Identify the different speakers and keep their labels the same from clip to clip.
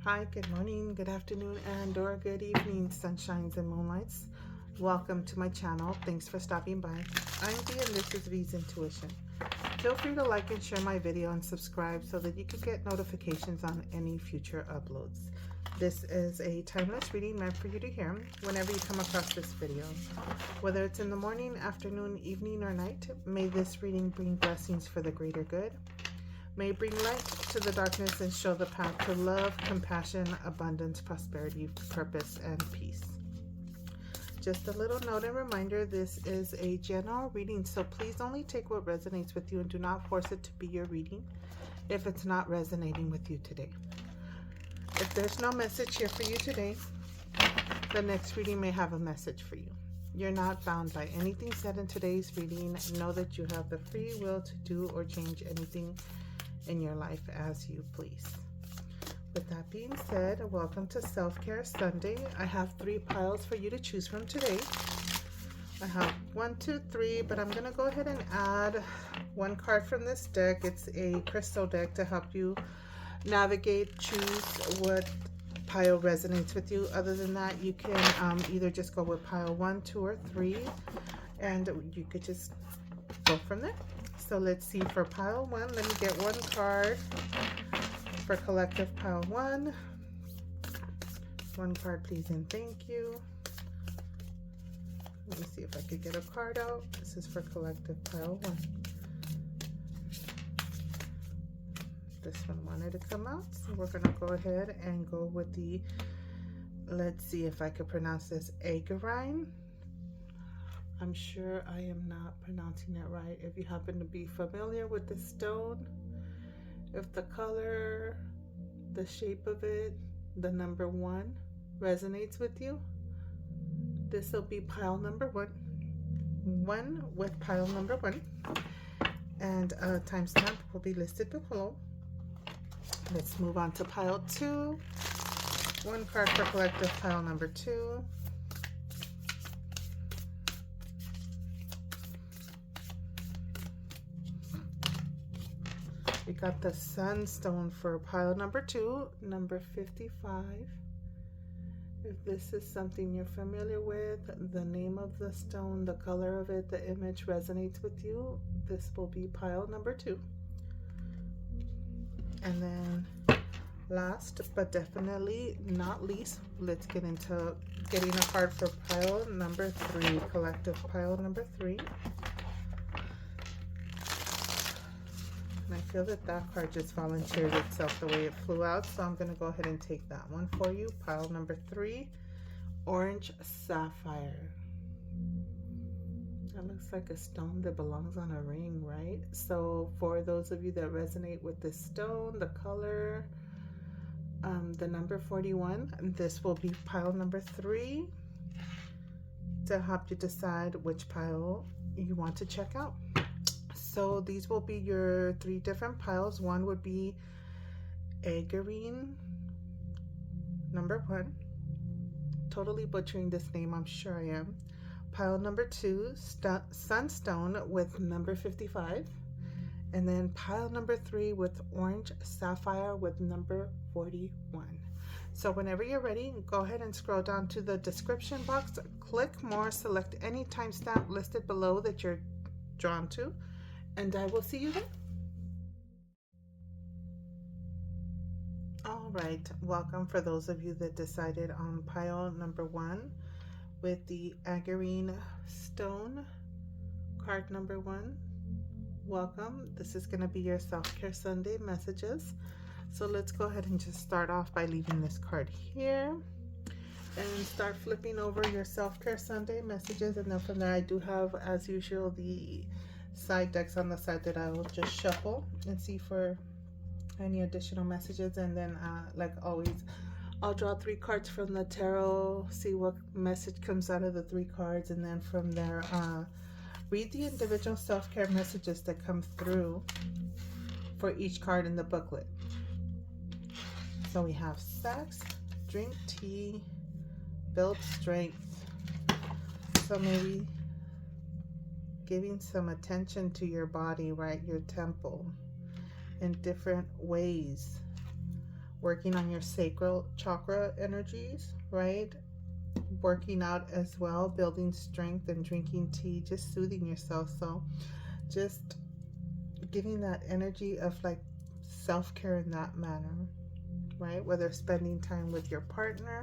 Speaker 1: Hi, good morning, good afternoon, and or good evening, sunshines and moonlights. Welcome to my channel. Thanks for stopping by. I'm V and this is V's Intuition. Feel free to like and share my video and subscribe so that you can get notifications on any future uploads. This is a timeless reading meant for you to hear whenever you come across this video. Whether it's in the morning, afternoon, evening, or night, may this reading bring blessings for the greater good. May it bring light to the darkness and show the path to love, compassion, abundance, prosperity, purpose, and peace. Just a little note and reminder, this is a general reading, so please only take what resonates with you and do not force it to be your reading if it's not resonating with you today. If there's no message here for you today, the next reading may have a message for you. You're not bound by anything said in today's reading. Know that you have the free will to do or change anything in your life as you please. With that being said, welcome to Self-Care Sunday. I have 3 piles for you to choose from today. I have 1, 2, 3, but I'm going to go ahead and add 1 card from this deck. It's a crystal deck to help you navigate, choose what pile resonates with you. Other than that, you can either just go with pile 1, 2, or 3, and you could just go from there. So let's see for pile 1. Let me get 1 card for collective pile 1. 1 card, please, and thank you. Let me see if I could get a card out. This is for collective pile 1. This one wanted to come out, so we're going to go ahead and go with the, let's see if I could pronounce this, agarine. I'm sure I am not pronouncing it right. If you happen to be familiar with the stone, if the color, the shape of it, the number 1 resonates with you, this will be pile number 1. 1 with pile number 1. And a timestamp will be listed below. Let's move on to pile 2. 1 card for collective pile number 2. We got the sunstone for pile number 2, number 55. If this is something you're familiar with, the name of the stone, the color of it, the image resonates with you, this will be pile number 2. And then last but definitely not least, let's get into getting a card for pile number 3, collective pile number 3. And I feel that that card just volunteered itself the way it flew out, so I'm going to go ahead and take that one for you. Pile number 3, orange sapphire. That looks like a stone that belongs on a ring, right? So for those of you that resonate with this stone, the color, the number 41, this will be pile number 3 to help you decide which pile you want to check out. So these will be your 3 different piles. 1 would be agarine, number 1. Totally butchering this name, I'm sure I am. Pile number 2, sunstone with number 55. And then pile number 3 with orange sapphire with number 41. So whenever you're ready, go ahead and scroll down to the description box, click more, select any timestamp listed below that you're drawn to, and I will see you there. All right, welcome for those of you that decided on pile number 1 with the agarine stone, card number 1. Welcome. This is going to be your Self-Care Sunday messages. So let's go ahead and just start off by leaving this card here and start flipping over your Self-Care Sunday messages. And then from there, I do have, as usual, the side decks on the side that I will just shuffle and see for any additional messages. And then like always, I'll draw 3 cards from the tarot, see what message comes out of the 3 cards, and then from there read the individual self-care messages that come through for each card in the booklet. So we have sex, drink tea, build strength. So maybe giving some attention to your body, right? Your temple in different ways working on your sacral chakra energies, right? Working out as well, building strength and drinking tea, just soothing yourself. So just giving that energy of like self-care in that manner, right? Whether spending time with your partner.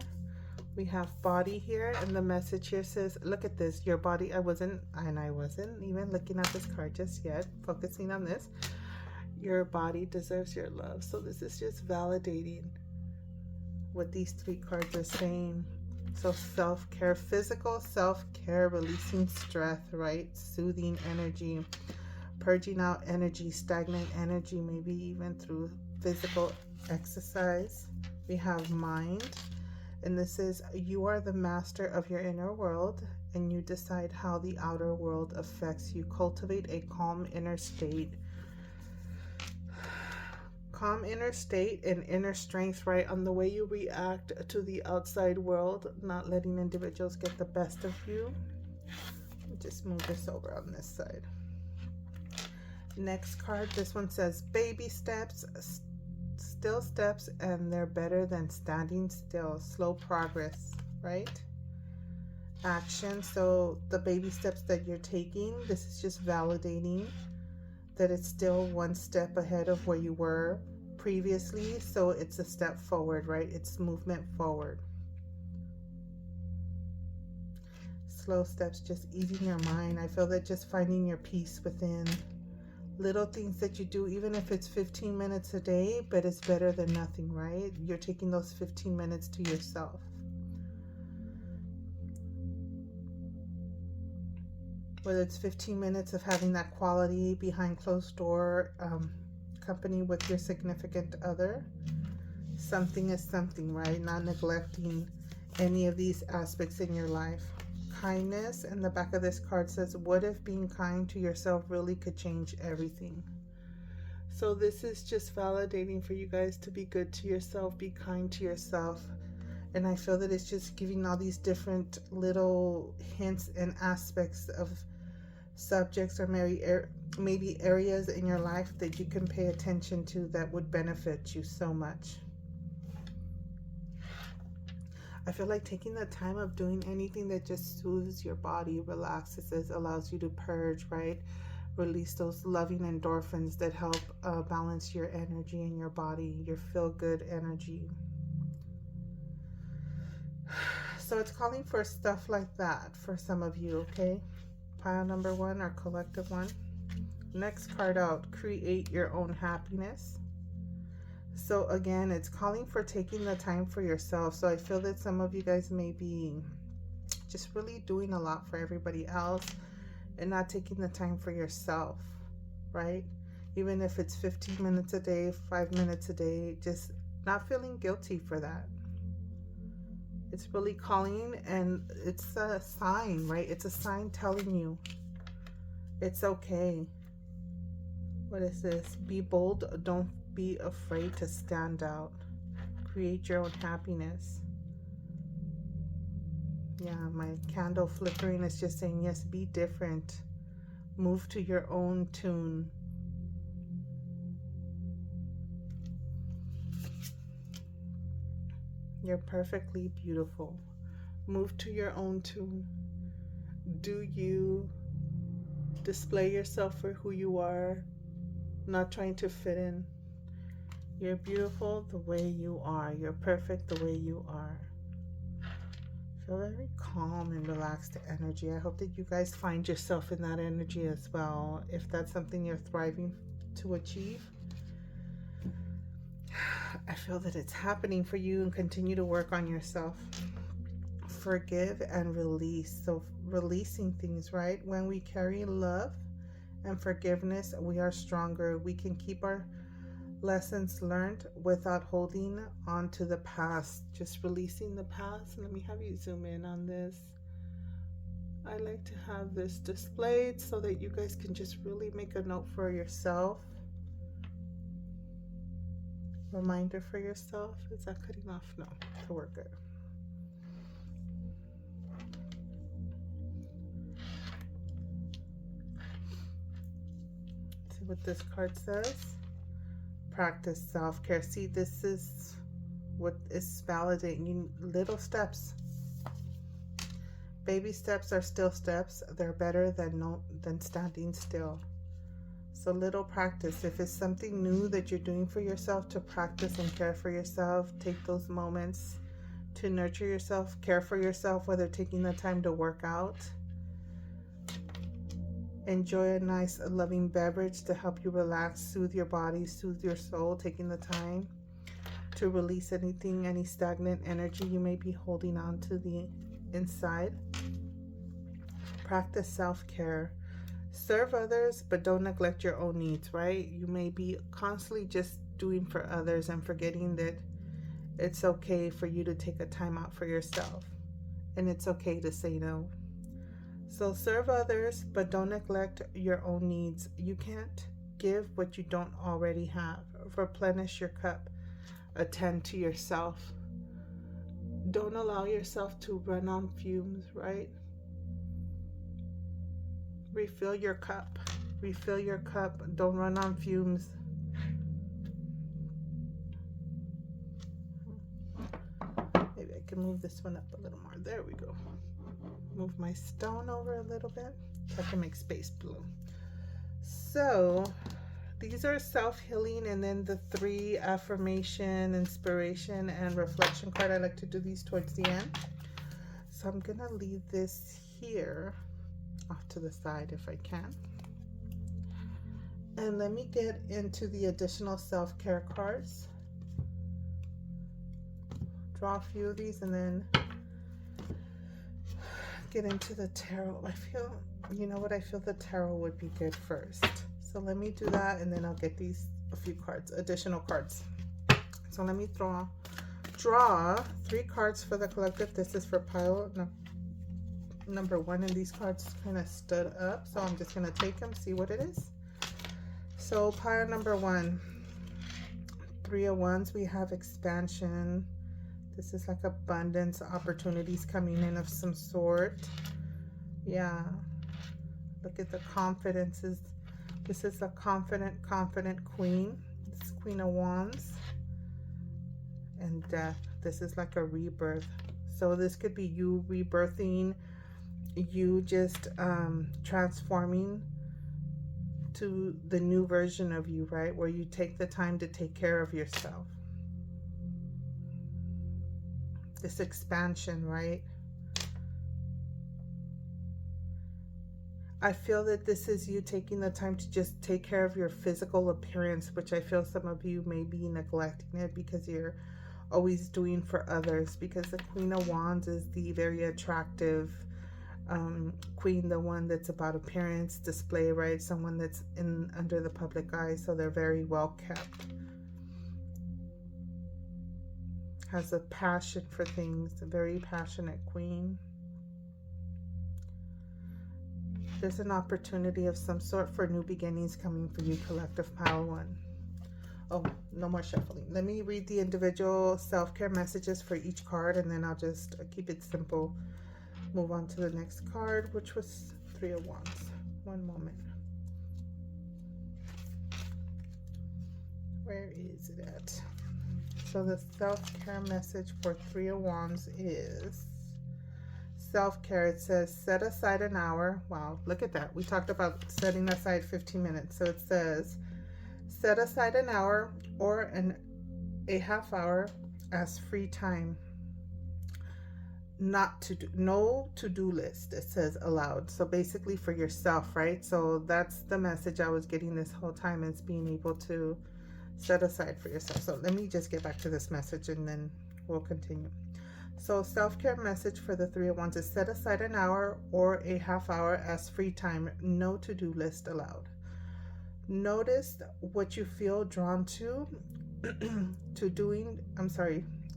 Speaker 1: We have body here, and the message here says, look at this, your body. I wasn't even looking at this card just yet, focusing on this. Your body deserves your love. So this is just validating what these three cards are saying. So self-care, physical self-care, releasing stress, right? Soothing energy, purging out energy, stagnant energy, maybe even through physical exercise. We have mind, and this is, you are the master of your inner world, and you decide how the outer world affects you. Cultivate a calm inner state. Calm inner state and inner strength, right, on the way you react to the outside world, not letting individuals get the best of you. Just move this over on this side. Next card, this one says baby steps, still steps, and they're better than standing still. Slow progress, right? Action. So the baby steps that you're taking, this is just validating that it's still one step ahead of where you were previously. So it's a step forward, right? It's movement forward. Slow steps, just easing your mind. I feel that just finding your peace within. Little things that you do, even if it's 15 minutes a day, but it's better than nothing, right? You're taking those 15 minutes to yourself. Whether it's 15 minutes of having that quality behind closed door company with your significant other. Something is something, right? Not neglecting any of these aspects in your life. Kindness, and the back of this card says, what if being kind to yourself really could change everything? So this is just validating for you guys to be good to yourself, be kind to yourself. And I feel that it's just giving all these different little hints and aspects of subjects or maybe areas in your life that you can pay attention to that would benefit you so much. I feel like taking the time of doing anything that just soothes your body, relaxes, allows you to purge, right? Release those loving endorphins that help balance your energy in your body, your feel-good energy. So it's calling for stuff like that for some of you, okay? Pile number one or collective one. Next card out, create your own happiness. So again, it's calling for taking the time for yourself. So I feel that some of you guys may be just really doing a lot for everybody else and not taking the time for yourself, right? Even if it's 15 minutes a day, 5 minutes a day, just not feeling guilty for that. It's really calling, and it's a sign, right? It's a sign telling you it's okay. What is this? Be bold. Don't be afraid to stand out. Create your own happiness. Yeah, my candle flickering is just saying, yes, be different. Move to your own tune. You're perfectly beautiful. Move to your own tune. Do you. Display yourself for who you are, not trying to fit in. You're beautiful the way you are. You're perfect the way you are. Feel very calm and relaxed energy. I hope that you guys find yourself in that energy as well, if that's something you're thriving to achieve. I feel that it's happening for you, and continue to work on yourself. Forgive and release. So releasing things, right? When we carry love and forgiveness, we are stronger. We can keep our lessons learned without holding on to the past. Just releasing the past. Let me have you zoom in on this. I like to have this displayed so that you guys can just really make a note for yourself. Reminder for yourself. Is that cutting off? No, so we're good. See what this card says. Practice self-care. See, this is What is validating you? Little steps. Baby steps are still steps. They're better than standing still. So little practice. If it's something new that you're doing for yourself, to practice and care for yourself, take those moments to nurture yourself, care for yourself, whether taking the time to work out. Enjoy a nice loving beverage to help you relax, soothe your body, soothe your soul, taking the time to release anything, any stagnant energy you may be holding on to the inside. Practice self-care. Serve others, but don't neglect your own needs, right? You may be constantly just doing for others and forgetting that it's okay for you to take a time out for yourself. And it's okay to say no. So serve others, but don't neglect your own needs. You can't give what you don't already have. Replenish your cup. Attend to yourself. Don't allow yourself to run on fumes, right? Refill your cup. Refill your cup. Don't run on fumes. Maybe I can move this one up a little more. There we go. Move my stone over a little bit so I can make space below. So these are self-healing, and then the 3 affirmation, inspiration, and reflection card. I like to do these towards the end. So I'm gonna leave this here off to the side if I can. And let me get into the additional self-care cards. Draw a few of these and then get into the tarot. I feel, you know what, I feel the tarot would be good first. So let me do that, and then I'll get these a few cards, additional cards. So let me draw 3 cards for the collective. This is for pile number 1, and these cards kind of stood up, so I'm just going to take them, see what it is. So pile number 1, 3 of Wands, we have expansion. This is like abundance, opportunities coming in of some sort. Yeah, look at the confidences. This is a confident queen. This is Queen of Wands. And death. This is like a rebirth. So this could be you rebirthing, you just transforming to the new version of you, right? Where you take the time to take care of yourself. This expansion, right? I feel that this is you taking the time to just take care of your physical appearance, which I feel some of you may be neglecting it because you're always doing for others. Because the Queen of Wands is the very attractive queen, the one that's about appearance, display, right? Someone that's under the public eye, so they're very well kept. Has a passion for things, a very passionate queen. There's an opportunity of some sort for new beginnings coming for you, collective pile 1. Oh, no more shuffling. Let me read the individual self-care messages for each card, and then I'll just keep it simple. Move on to the next card, which was 3 of Wands. One moment. Where is it at? So the self-care message for 3 of Wands is self-care. It says set aside an hour. Wow, look at that. We talked about setting aside 15 minutes. So it says set aside an hour or a half hour as free time. No to-do list. It says allowed. So basically for yourself, right? So that's the message I was getting this whole time, is being able to set aside for yourself. So let me just get back to this message and then we'll continue. So self-care message for the 3 of Wands is set aside an hour or a half hour as free time. No to-do list allowed. Notice what you feel drawn to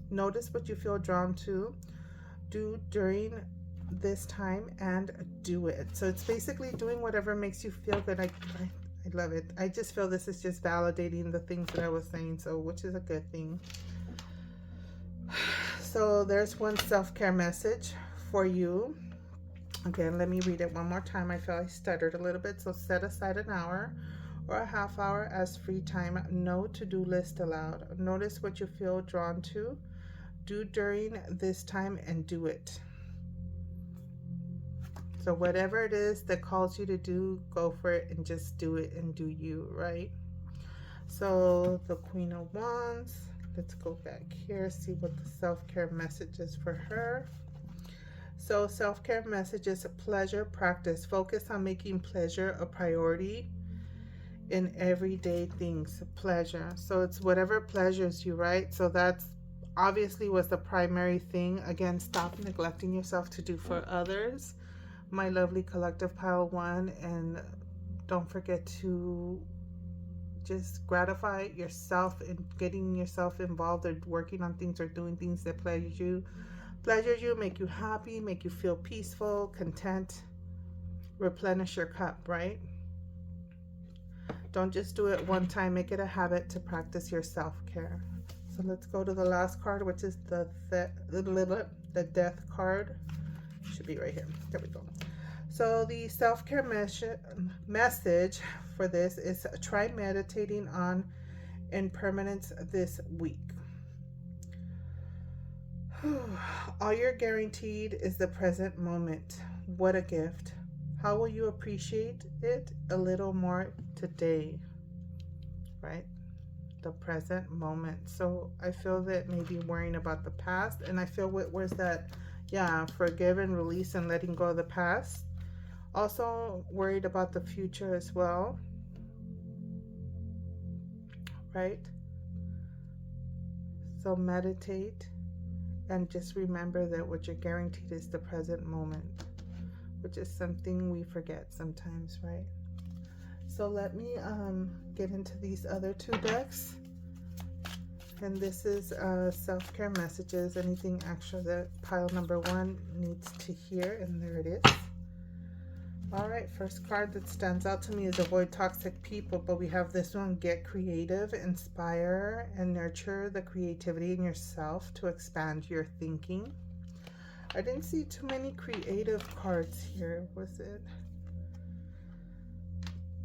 Speaker 1: notice what you feel drawn to do during this time and do it. So it's basically doing whatever makes you feel good. I love it. I just feel this is just validating the things that I was saying, so which is a good thing. So there's one self-care message for you. Again, let me read it one more time. I feel I stuttered a little bit. So set aside an hour or a half hour as free time. No to-do list allowed. Notice what you feel drawn to. Do during this time and do it. So whatever it is that calls you to do, go for it and just do it and do you, right? So the Queen of Wands, let's go back here, see what the self-care message is for her. So self-care message is pleasure practice. Focus on making pleasure a priority in everyday things. Pleasure. So it's whatever pleasures you, right? So that's obviously was the primary thing. Again, stop neglecting yourself to do for others, my lovely collective pile one, and don't forget to just gratify yourself and getting yourself involved or working on things or doing things that pleasure you, make you happy, make you feel peaceful, content, replenish your cup, right? Don't just do it one time, make it a habit to practice your self-care. So let's go to the last card, which is the death card. Should be right here. There we go. So the self-care message for this is try meditating on impermanence this week. All you're guaranteed is the present moment. What a gift. How will you appreciate it a little more today? Right? The present moment. So I feel that maybe worrying about the past, and I feel what was that, yeah, forgive and release and letting go of the past. Also worried about the future as well, right? So meditate and just remember that what you're guaranteed is the present moment, which is something we forget sometimes, right? So let me get into these other two decks. And this is self-care messages, anything extra that pile number one needs to hear, and there it is. All right, first card that stands out to me is avoid toxic people, but we have this one, get creative, inspire and nurture the creativity in yourself to expand your thinking. I didn't see too many creative cards here, was it?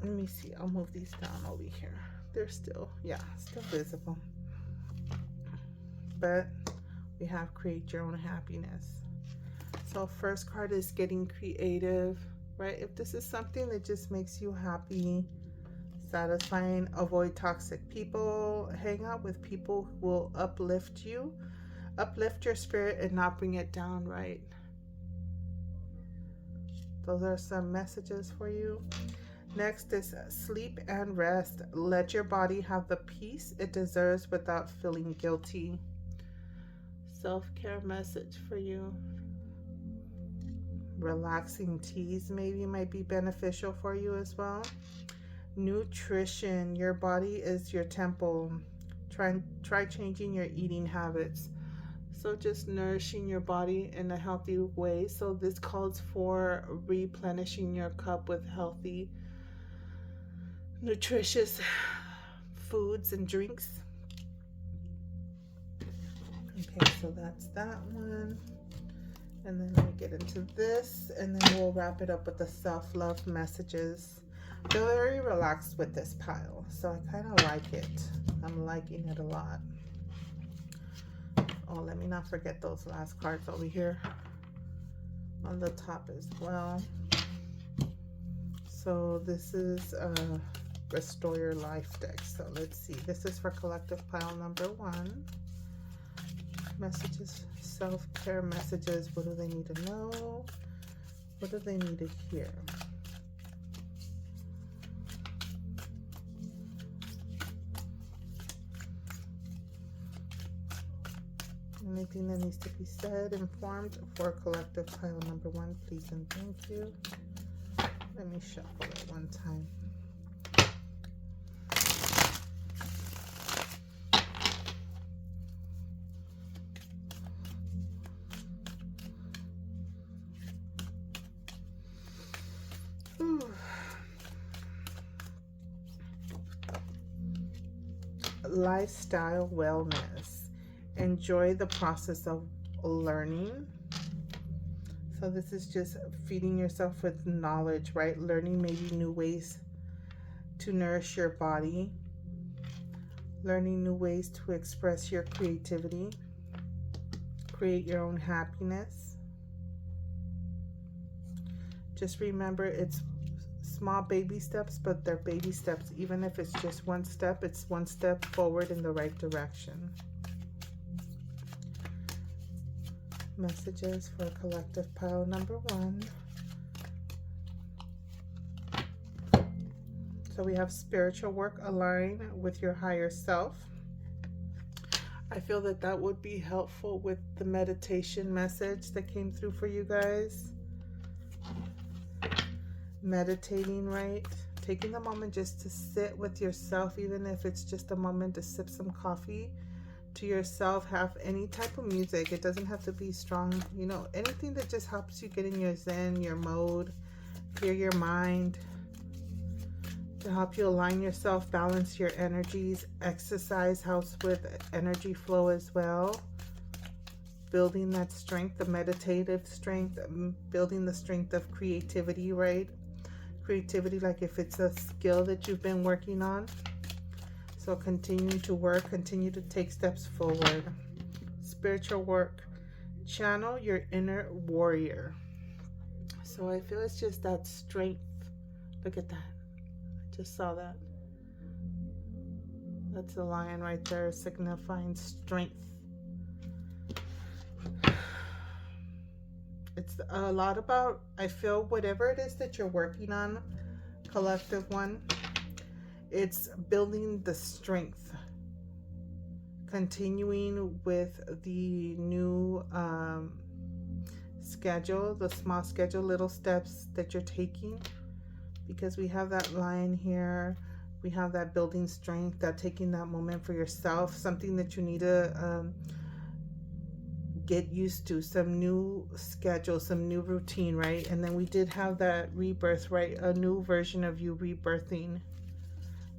Speaker 1: Let me see, I'll move these down over here. They're still, yeah, still visible. But we have create your own happiness. So first card is getting creative. Right? If this is something that just makes you happy, satisfying, avoid toxic people. Hang out with people who will uplift you, uplift your spirit and not bring it down, right? Those are some messages for you. Next is sleep and rest. Let your body have the peace it deserves without feeling guilty. Self-care message for you. Relaxing teas maybe might be beneficial for you as well. Nutrition. Your body is your temple. Try changing your eating habits. So just nourishing your body in a healthy way. So this calls for replenishing your cup with healthy, nutritious foods and drinks. Okay, so that's that one. And then we get into this, and then we'll wrap it up with the self-love messages. I feel very relaxed with this pile, so I kind of like it. I'm liking it a lot. Oh, let me not forget those last cards over here on the top as well. So this is Restore Your Life deck. So let's see. This is for collective pile number one. Messages, self-care messages. What do they need to know? What do they need to hear? Anything that needs to be said, informed for collective pile number one, please and thank you. Let me shuffle it one time. Lifestyle wellness. Enjoy the process of learning. So this is just feeding yourself with knowledge, right? Learning maybe new ways to nourish your body, learning new ways to express your creativity, create your own happiness. Just remember, it's small baby steps, but they're baby steps. Even if it's just one step, it's one step forward in the right direction. Messages for collective pile number 1. So we have spiritual work, align with your higher self. I feel that that would be helpful with the meditation message that came through for you guys. Meditating, right? Taking the moment just to sit with yourself, even if it's just a moment to sip some coffee to yourself. Have any type of music. It doesn't have to be strong, you know, anything that just helps you get in your zen, your mode, clear your mind, to help you align yourself, balance your energies. Exercise helps with energy flow as well. Building that strength, the meditative strength, building the strength of creativity, right? Creativity, like if it's a skill that you've been working on. So continue to work, continue to take steps forward. Spiritual work, channel your inner warrior. So I feel it's just that strength. Look at that. I just saw that. That's a lion right there, signifying strength. It's a lot about, I feel, whatever it is that you're working on, collective one, it's building the strength, continuing with the new schedule, the small schedule, little steps that you're taking, because we have that line here, we have that building strength, that taking that moment for yourself, something that you need to get used to, some new schedule, some new routine, right? And then we did have that rebirth, right? A new version of you rebirthing,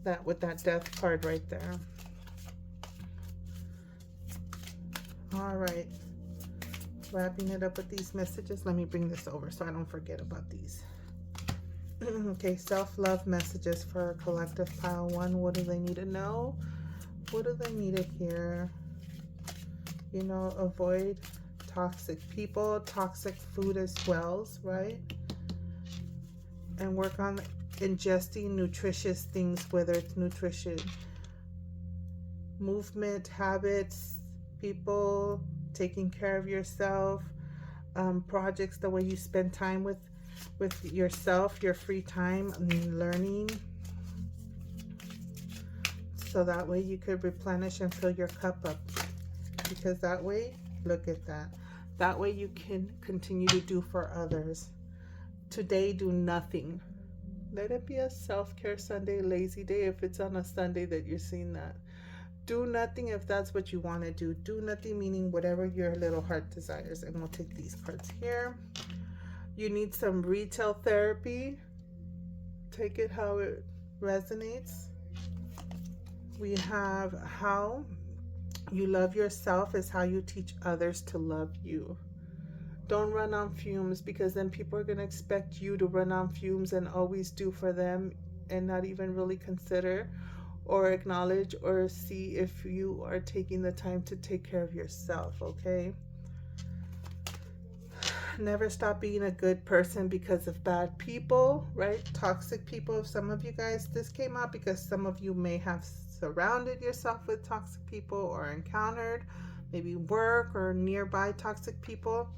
Speaker 1: that with that death card right there. All right, wrapping it up with these messages. Let me bring this over so I don't forget about these. Okay, self-love messages for collective pile 1. What do they need to know? What do they need to hear? You know, avoid toxic people, toxic food as well, right? And work on ingesting nutritious things, whether it's nutrition, movement, habits, people, taking care of yourself, projects, the way you spend time with yourself, your free time, learning. So that way you could replenish and fill your cup up. Because that way, look at that. That way you can continue to do for others. Today, do nothing. Let it be a self-care Sunday, lazy day, if it's on a Sunday that you're seeing that. Do nothing if that's what you want to do. Do nothing, meaning whatever your little heart desires. And we'll take these cards here. You need some retail therapy. Take it how it resonates. We have how you love yourself is how you teach others to love you. Don't run on fumes, because then people are going to expect you to run on fumes and always do for them and not even really consider or acknowledge or see if you are taking the time to take care of yourself, okay? Never stop being a good person because of bad people, right? Toxic people. If some of you guys, this came out because some of you may have surrounded yourself with toxic people or encountered maybe work or nearby toxic people.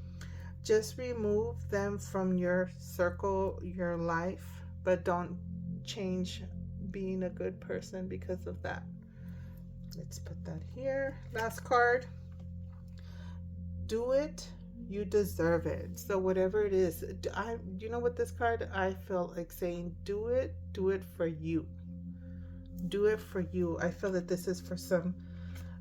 Speaker 1: Just remove them from your circle, your life, but don't change being a good person because of that. Let's put that here. Last card. Do it. You deserve it. So whatever it is, you know what this card, I feel like saying, do it for you. Do it for you. I feel that this is for some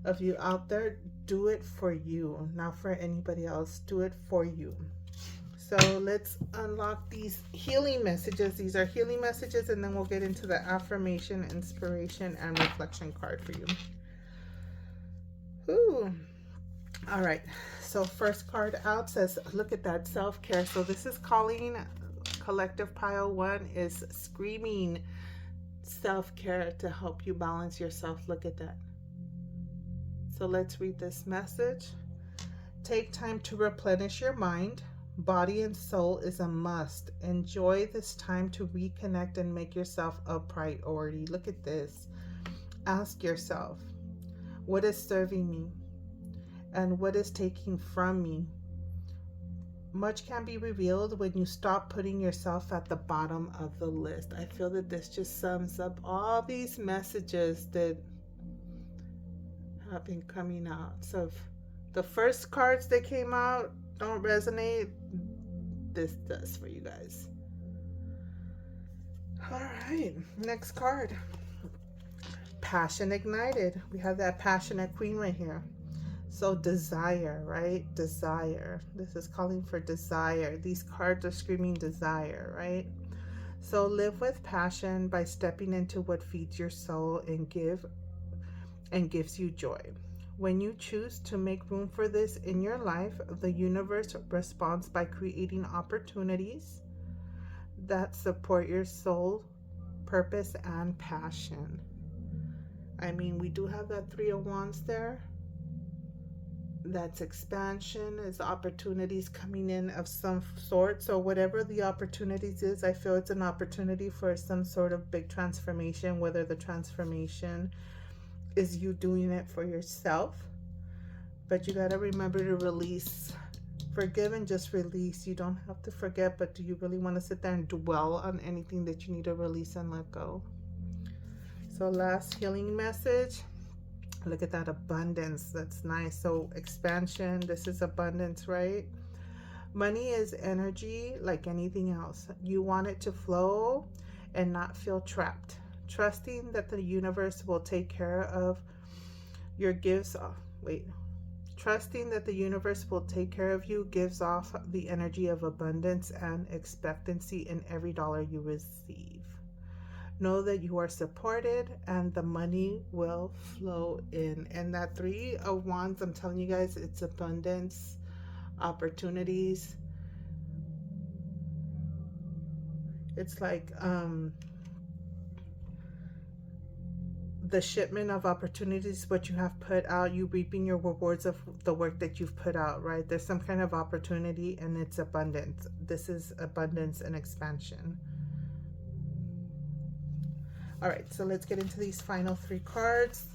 Speaker 1: of you out there. Do it for you, not for anybody else. Do it for you. So let's unlock these healing messages. These are healing messages, and then we'll get into the affirmation, inspiration, and reflection card for you. Ooh. All right. So first card out says, look at that, self-care. So this is calling collective pile 1 is screaming self-care to help you balance yourself. Look at that. So let's read this message. Take time to replenish your mind. Body and soul is a must. Enjoy this time to reconnect and make yourself a priority. Look at this. Ask yourself, what is serving me and what is taking from me? Much can be revealed when you stop putting yourself at the bottom of the list. I feel that this just sums up all these messages that have been coming out. So if the first cards that came out don't resonate, this does for you guys. All right, next card. Passion ignited. We have that passionate queen right here. So desire, right? Desire. This is calling for desire. These cards are screaming desire, right? So live with passion by stepping into what feeds your soul and gives you joy. When you choose to make room for this in your life, the universe responds by creating opportunities that support your soul, purpose, and passion. I mean, we do have that Three of Wands there. That's expansion, is opportunities coming in of some sort. So whatever the opportunities is, I feel it's an opportunity for some sort of big transformation, whether the transformation is you doing it for yourself. But you got to remember to release. Forgive and just release. You don't have to forget, but do you really want to sit there and dwell on anything that you need to release and let go? So last healing message. Look at that abundance. That's nice. So expansion, this is abundance, right? Money is energy like anything else. You want it to flow and not feel trapped. Trusting that the universe will take care of your gifts. Trusting that the universe will take care of you gives off the energy of abundance and expectancy in every dollar you receive. Know that you are supported and the money will flow in. And that Three of Wands, I'm telling you guys, it's abundance, opportunities. It's like the shipment of opportunities, what you have put out, you reaping your rewards of the work that you've put out, right? There's some kind of opportunity and it's abundance. This is abundance and expansion. All right, so let's get into these final three cards.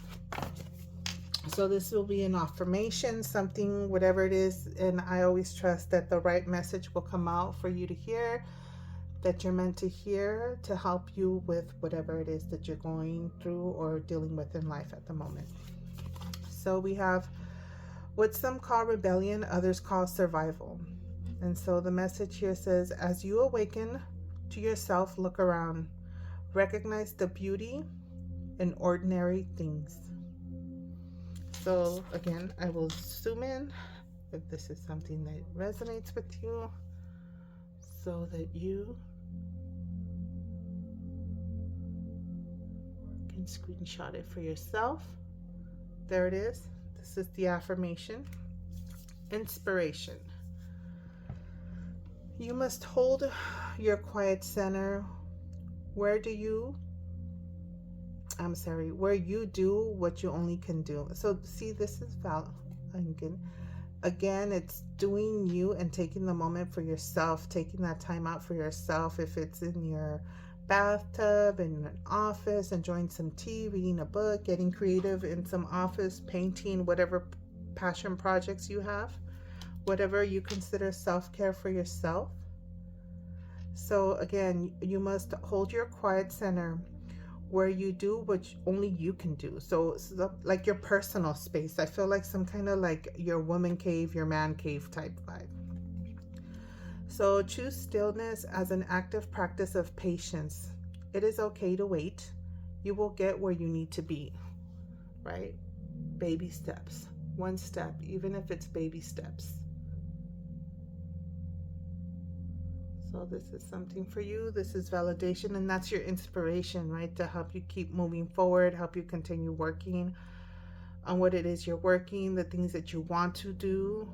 Speaker 1: So this will be an affirmation, something, whatever it is, and I always trust that the right message will come out for you to hear, that you're meant to hear to help you with whatever it is that you're going through or dealing with in life at the moment. So we have what some call rebellion, others call survival. And so the message here says, as you awaken to yourself, look around. Recognize the beauty in ordinary things. So again, I will zoom in if this is something that resonates with you so that you can screenshot it for yourself. There it is. This is the affirmation. Inspiration. You must hold your quiet center where you do what you only can do. So see, this is again, it's doing you and taking the moment for yourself, taking that time out for yourself. If it's in your bathtub, in an office, enjoying some tea, reading a book, getting creative in some office, painting, whatever passion projects you have, whatever you consider self-care for yourself. So again, you must hold your quiet center where you do what only you can do. So like your personal space. I feel like some kind of like your woman cave, your man cave type vibe. So choose stillness as an active practice of patience. It is okay to wait. You will get where you need to be, right? Baby steps, one step, even if it's baby steps. So this is something for you. This is validation, and that's your inspiration, right? To help you keep moving forward, help you continue working on what it is you're working, the things that you want to do.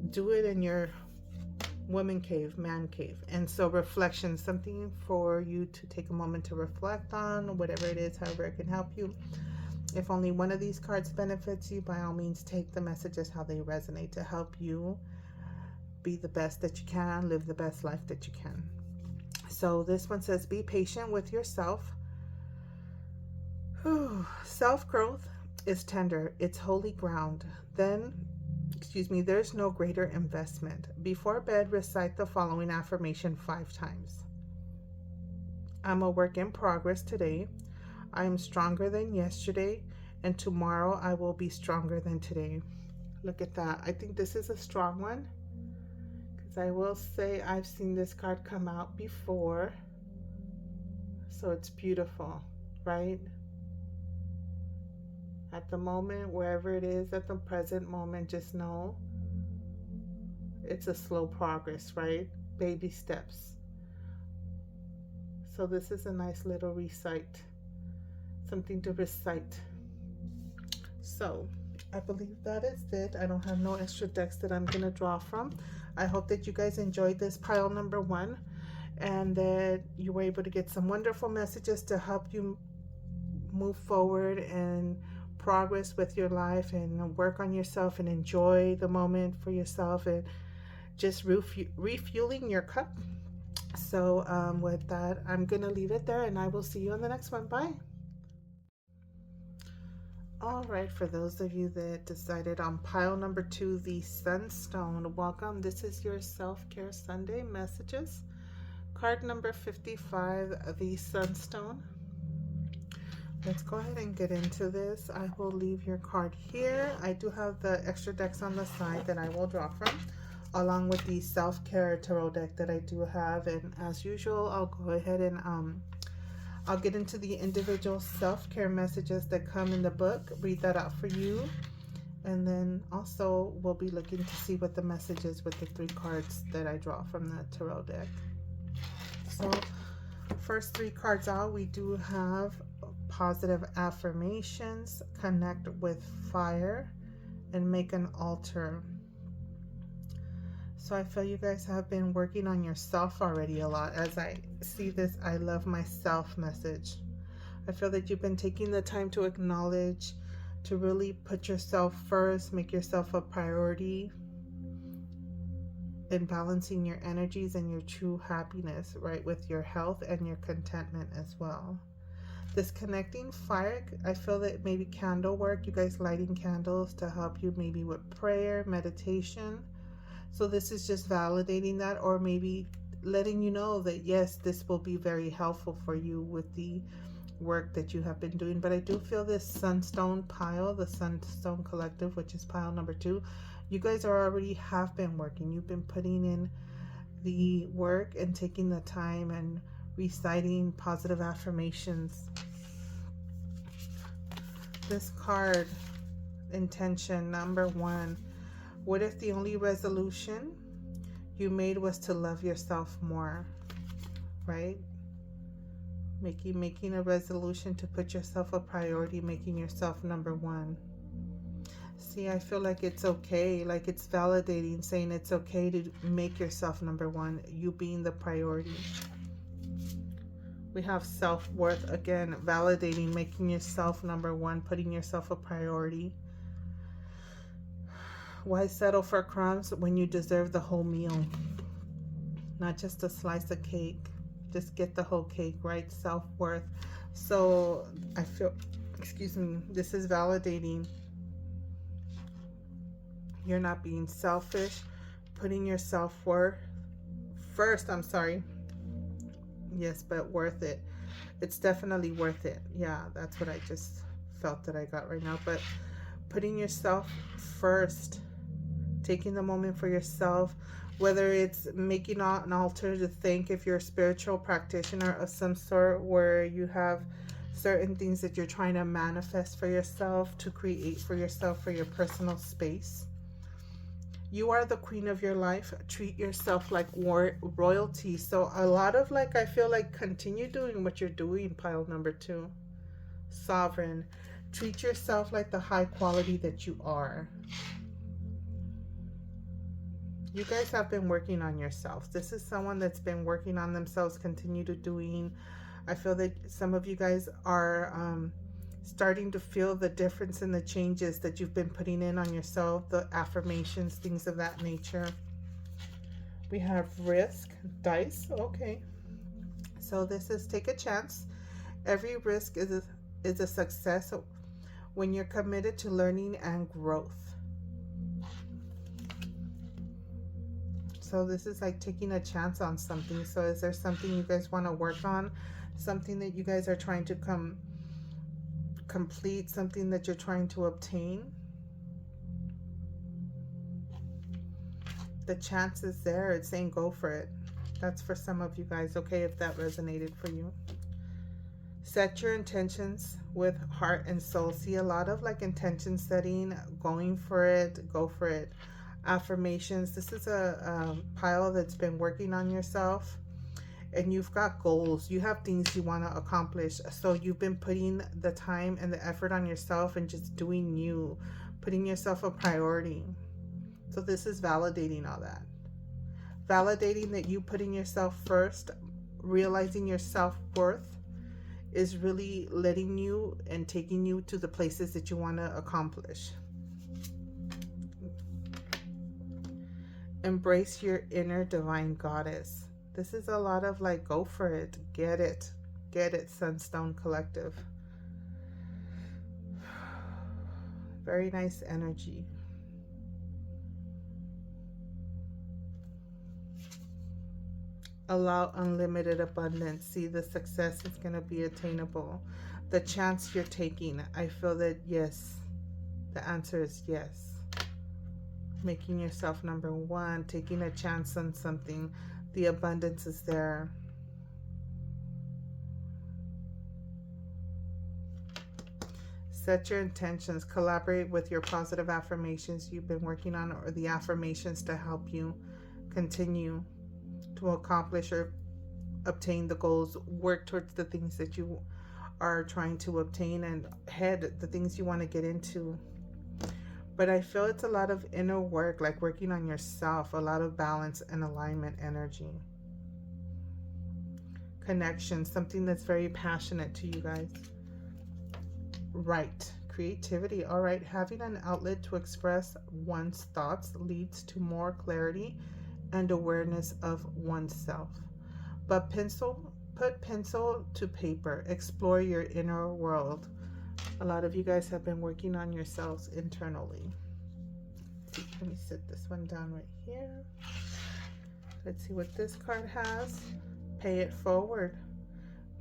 Speaker 1: Do it in your woman cave, man cave. And so reflection, something for you to take a moment to reflect on, whatever it is, however it can help you. If only one of these cards benefits you, by all means take the messages how they resonate to help you be the best that you can, live the best life that you can. So this one says, be patient with yourself. Self-growth is tender, it's holy ground. There's no greater investment. Before bed, recite the following affirmation 5 times. I'm a work in progress today. I am stronger than yesterday, and tomorrow I will be stronger than today. Look at that. I think this is a strong one, because I will say I've seen this card come out before. So it's beautiful, right? At the moment, wherever it is at the present moment, just know it's a slow progress, right? Baby steps. So this is a nice little recite, something to recite. So I believe that is it. I don't have no extra decks that I'm gonna draw from. I hope that you guys enjoyed this pile number 1, and that you were able to get some wonderful messages to help you move forward and progress with your life, and work on yourself and enjoy the moment for yourself, and just refueling your cup. So with that, I'm gonna leave it there, and I will see you on the next one. Bye. All right, for those of you that decided on pile number 2, the Sunstone, welcome. This is your Self-Care Sunday messages. Card number 55, the Sunstone. Let's go ahead and get into this. I will leave your card here. I do have the extra decks on the side that I will draw from, along with the Self-Care Tarot deck that I do have. And as usual, I'll go ahead and I'll get into the individual self-care messages that come in the book, read that out for you, and then also we'll be looking to see what the message is with the 3 cards that I draw from the tarot deck. So first 3 cards out, we do have positive affirmations, connect with fire, and make an altar. So I feel you guys have been working on yourself already a lot. As I see this I love myself message, I feel that you've been taking the time to acknowledge, to really put yourself first, make yourself a priority, and balancing your energies and your true happiness, right, with your health and your contentment as well. This connecting fire, I feel that maybe candle work, you guys lighting candles to help you maybe with prayer, meditation. So this is just validating that, or maybe letting you know that yes, this will be very helpful for you with the work that you have been doing. But I do feel this Sunstone pile, the Sunstone Collective, which is pile number 2, you guys are already have been working. You've been putting in the work and taking the time and reciting positive affirmations. This card, intention number 1. What if the only resolution you made was to love yourself more, right? Making a resolution to put yourself a priority, making yourself number 1. See, I feel like it's okay, like it's validating, saying it's okay to make yourself number 1, you being the priority. We have self-worth again, validating, making yourself number 1, putting yourself a priority. Why settle for crumbs when you deserve the whole meal? Not just a slice of cake. Just get the whole cake, right? Self-worth. So I feel, this is validating. You're not being selfish, putting your self-worth first. Yes, but worth it. It's definitely worth it. Yeah, that's what I just felt that I got right now. But putting yourself first, taking the moment for yourself, whether it's making an altar to thank, if you're a spiritual practitioner of some sort, where you have certain things that you're trying to manifest for yourself, to create for yourself, for your personal space. You are the queen of your life. Treat yourself like royalty. So a lot of I feel like continue doing what you're doing, pile number 2. Sovereign. Treat yourself like the high quality that you are. You guys have been working on yourself. This is someone that's been working on themselves, continue to doing. I feel that some of you guys are starting to feel the difference in the changes that you've been putting in on yourself, the affirmations, things of that nature. We have risk, dice, okay. So this is take a chance. Every risk is a success when you're committed to learning and growth. So this is like taking a chance on something. So is there something you guys want to work on? Something that you guys are trying to complete, something that you're trying to obtain? The chance is there. It's saying go for it. That's for some of you guys, okay, if that resonated for you. Set your intentions with heart and soul. See a lot of like intention setting, going for it, go for it. Affirmations. This is a pile that's been working on yourself, and you've got goals. You have things you want to accomplish. So you've been putting the time and the effort on yourself and just doing you, putting yourself a priority. So this is validating all that. Validating that you putting yourself first, realizing your self-worth is really letting you and taking you to the places that you want to accomplish. Embrace your inner divine goddess. This is a lot of like, go for it, get it, Sunstone Collective. Very nice energy. Allow unlimited abundance. See, the success is going to be attainable. The chance you're taking, I feel that yes, the answer is yes. Making yourself number one, taking a chance on something. The abundance is there. Set your intentions. Collaborate with your positive affirmations you've been working on, or the affirmations to help you continue to accomplish or obtain the goals. Work towards the things that you are trying to obtain, and head the things you want to get into. But I feel it's a lot of inner work, like working on yourself, a lot of balance and alignment energy. Connection, something that's very passionate to you guys. Right, creativity. All right, having an outlet to express one's thoughts leads to more clarity and awareness of oneself. But put pencil to paper. Explore your inner world. A lot of you guys have been working on yourselves internally. Let me set this one down right here. Let's see what this card has. Pay it forward.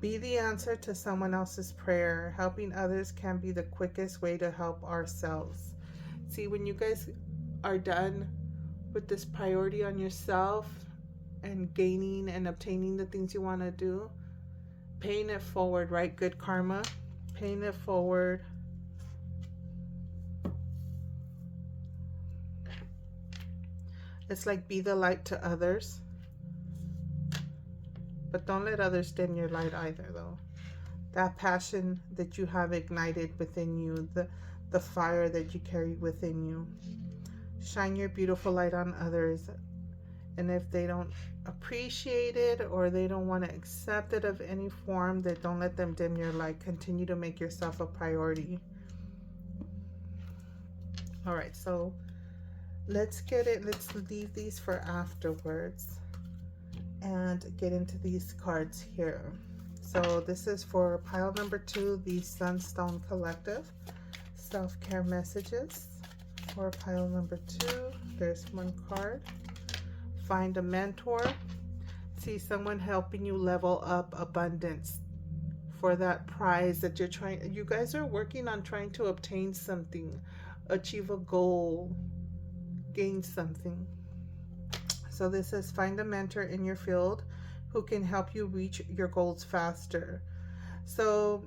Speaker 1: Be the answer to someone else's prayer. Helping others can be the quickest way to help ourselves. See, when you guys are done with this priority on yourself and gaining and obtaining the things you want to do, paying it forward, right? Good karma. Paying it forward. It's like be the light to others. But don't let others dim your light either, though. That passion that you have ignited within you, the fire that you carry within you. Shine your beautiful light on others. And if they don't appreciate it or they don't want to accept it of any form, that don't let them dim your light. Continue to make yourself a priority. All right, so let's leave these for afterwards and get into these cards here. So this is for pile number 2, the Sunstone Collective. Self-care messages for pile number 2. There's one card. Find a mentor. See someone helping you level up abundance for that prize that you're trying. You guys are working on trying to obtain something, achieve a goal, gain something. So this says find a mentor in your field who can help you reach your goals faster. So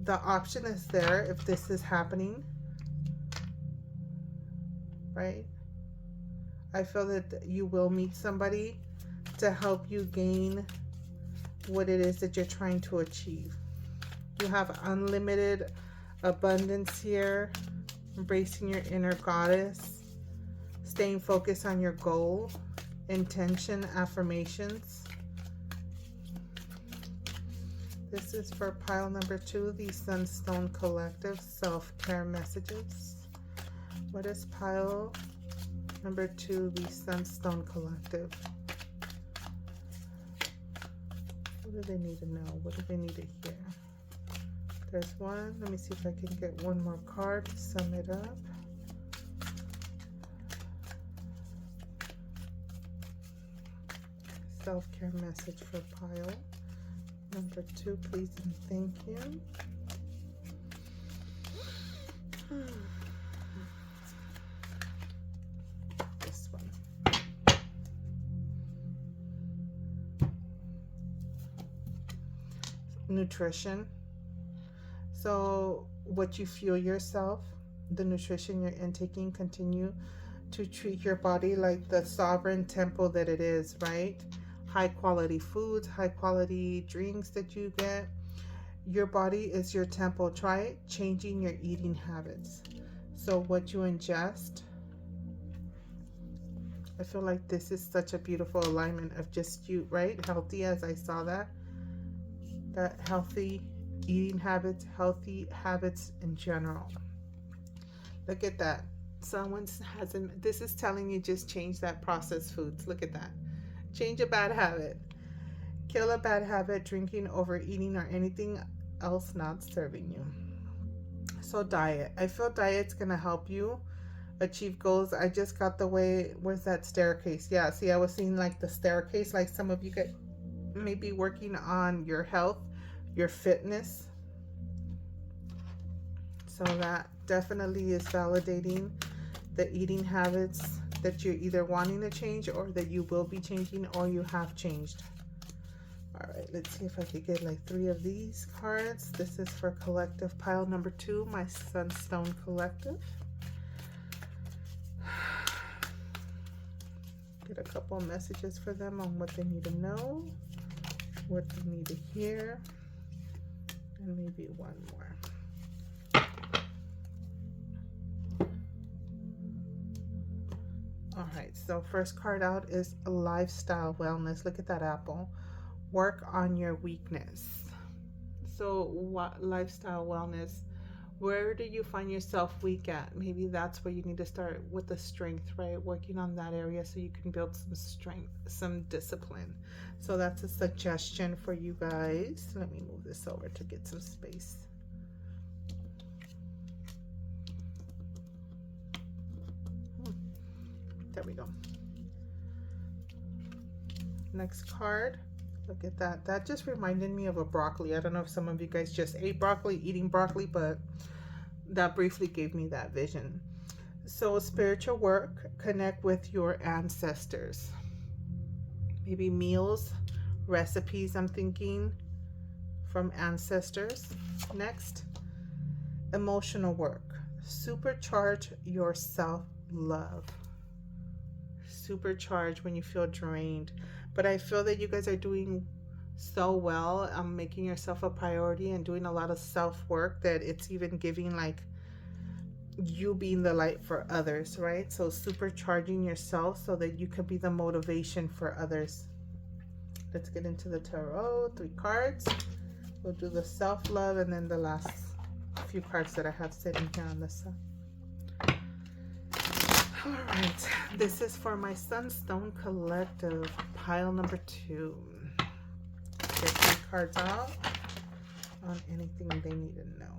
Speaker 1: the option is there if this is happening, right? I feel that you will meet somebody to help you gain what it is that you're trying to achieve. You have unlimited abundance here. Embracing your inner goddess. staying focused on your goal, intention, affirmations. This is for pile number 2, the Sunstone Collective, self-care messages. What is pile number 2, the Sunstone Collective? What do they need to know? What do they need to hear? There's one. Let me see if I can get one more card to sum it up. Self-care message for pile number 2, please and thank you. This one. Nutrition. So what you fuel yourself, the nutrition you're intaking, continue to treat your body like the sovereign temple that it is, right? High quality foods, high quality drinks that you get. Your body is your temple. Try changing your eating habits. So what you ingest, I feel like this is such a beautiful alignment of just you, right? Healthy, as I saw that healthy eating habits, healthy habits in general. Look at that. Someone hasn't, this is telling you just change that processed foods. Look at that. Change a bad habit. Kill a bad habit, drinking, overeating, or anything else not serving you. So diet. I feel diet's going to help you achieve goals. I just got the way, where's that staircase? Yeah, see, I was seeing like the staircase, like some of you get maybe working on your health, your fitness. So that definitely is validating the eating habits that you're either wanting to change or that you will be changing or you have changed. All right, let's see if I could get like 3 of these cards. This is for collective pile number 2, my Sunstone Collective. Get a couple of messages for them on what they need to know, what they need to hear, and maybe one more. All right, so first card out is lifestyle wellness. Look at that apple. Work on your weakness. So what lifestyle wellness? Where do you find yourself weak at? Maybe that's where you need to start with the strength, right? Working on that area so you can build some strength, some discipline. So that's a suggestion for you guys. Let me move this over to get some space. There we go. Next card. Look at that. That just reminded me of a broccoli. I don't know if some of you guys just ate broccoli, eating broccoli, but that briefly gave me that vision. So spiritual work, connect with your ancestors. Maybe meals, recipes, I'm thinking, from ancestors. Next, emotional work. Supercharge your self-love. Supercharge when you feel drained. But I feel that you guys are doing so well, making yourself a priority and doing a lot of self-work that it's even giving like you being the light for others, right? So supercharging yourself so that you could be the motivation for others. Let's get into the tarot. 3 cards. We'll do the self-love and then the last few cards that I have sitting here on the side. All right, this is for my Sunstone Collective, pile number 2. Get 3 cards out on anything they need to know.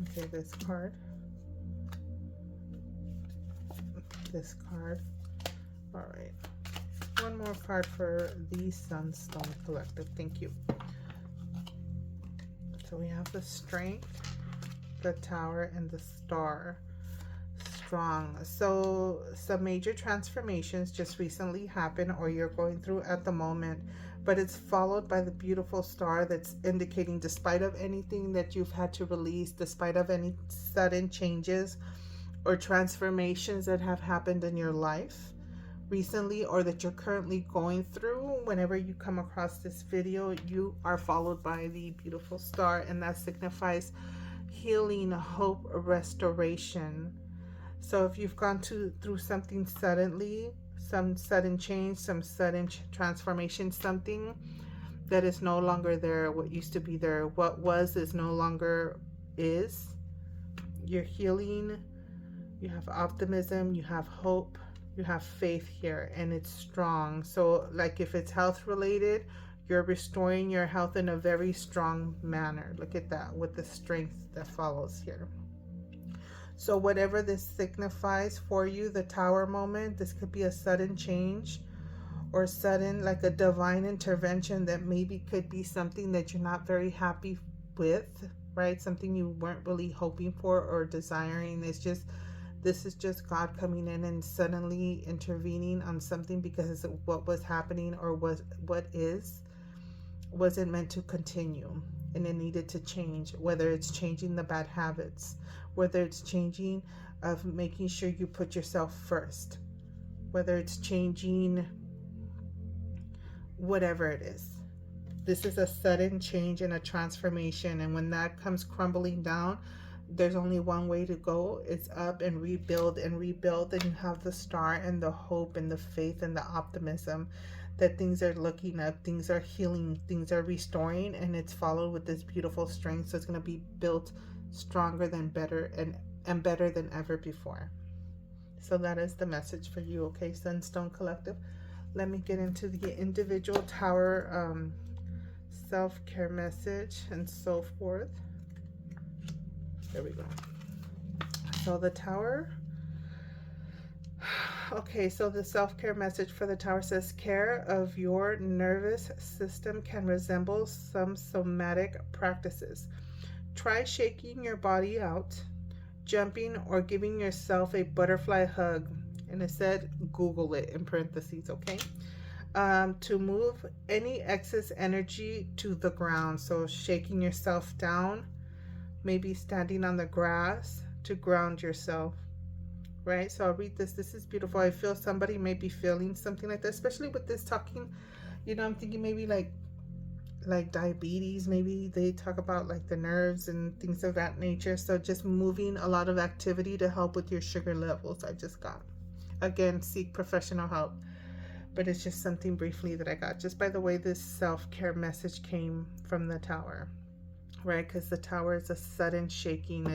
Speaker 1: Okay, this card. This card. All right. One more card for the Sunstone Collective. Thank you. So we have the Strength, the Tower, and the Star. Strong. So some major transformations just recently happened or you're going through at the moment, but it's followed by the beautiful Star that's indicating despite of anything that you've had to release, despite of any sudden changes or transformations that have happened in your life, recently or that you're currently going through, whenever you come across this video, you are followed by the beautiful star, and that signifies healing, hope, restoration. So if you've gone through something suddenly, some sudden change, some sudden transformation, something that is no longer there, what used to be there, what was is no longer is, you're healing, you have optimism, you have hope, you have faith here, and it's strong. So like if it's health related, you're restoring your health in a very strong manner. Look at that with the strength that follows here. So whatever this signifies for you, the tower moment, this could be a sudden change or sudden, like a divine intervention that maybe could be something that you're not very happy with, right? Something you weren't really hoping for or desiring. It's just, this is just God coming in and suddenly intervening on something because what was happening or what wasn't meant to continue, and it needed to change, whether it's changing the bad habits, whether it's changing of making sure you put yourself first, whether it's changing whatever it is. This is a sudden change and a transformation, and when that comes crumbling down, there's only one way to go. It's up and rebuild, and you have the star and the hope and the faith and the optimism that things are looking up, things are healing, things are restoring, and it's followed with this beautiful strength. So it's going to be built stronger than better and better than ever before. So that is the message for you, okay, Sunstone Collective. Let me get into the individual tower self-care message and so forth. There we go. So the tower. Okay, so the self-care message for the tower says, care of your nervous system can resemble some somatic practices. Try shaking your body out, jumping, or giving yourself a butterfly hug. And it said, Google it in parentheses, okay? To move any excess energy to the ground. So shaking yourself down, maybe standing on the grass to ground yourself, right? So I'll read this. This is beautiful. I feel somebody may be feeling something like that, especially with this talking, you know, I'm thinking maybe like diabetes, maybe they talk about like the nerves and things of that nature. So just moving, a lot of activity to help with your sugar levels. I just got, again, seek professional help, but it's just something briefly that I got just by the way this self-care message came from the tower, right? Because the tower is a sudden shaking,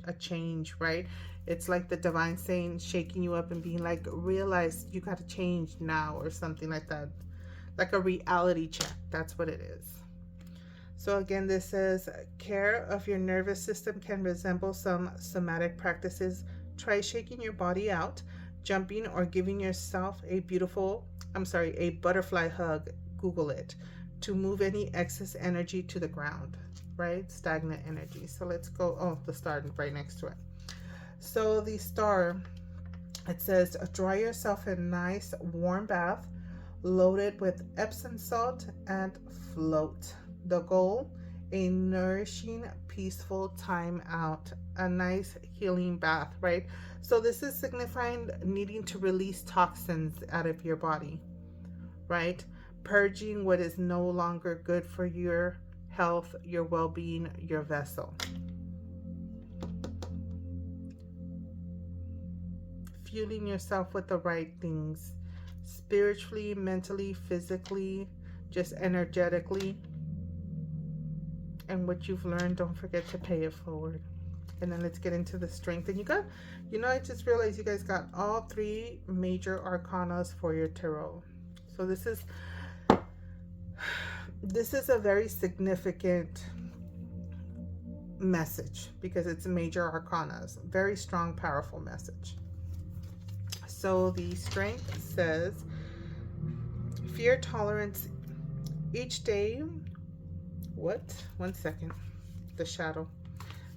Speaker 1: a change, right? It's like the divine saying, shaking you up and being like, realize you got to change now, or something like that, like a reality check. That's what it is. So again, this says, care of your nervous system can resemble some somatic practices. Try shaking your body out, jumping, or giving yourself a butterfly hug. Google it. To move any excess energy to the ground, right? Stagnant energy. So let's go. Oh, the star right next to it. So the star, it says, dry yourself in a nice warm bath loaded with Epsom salt and float. The goal, a nourishing, peaceful time out, a nice healing bath, right? So this is signifying needing to release toxins out of your body, right? Purging what is no longer good for your health, your well-being, your vessel. Fueling yourself with the right things, spiritually, mentally, physically, just energetically. And what you've learned, don't forget to pay it forward. And then let's get into the strength. And you got, you know, I just realized you guys got all three major arcanas for your tarot. So this is a very significant message because it's major arcanas. Very strong, powerful message. So the strength says, fear tolerance each day. What? 1 second. The shadow.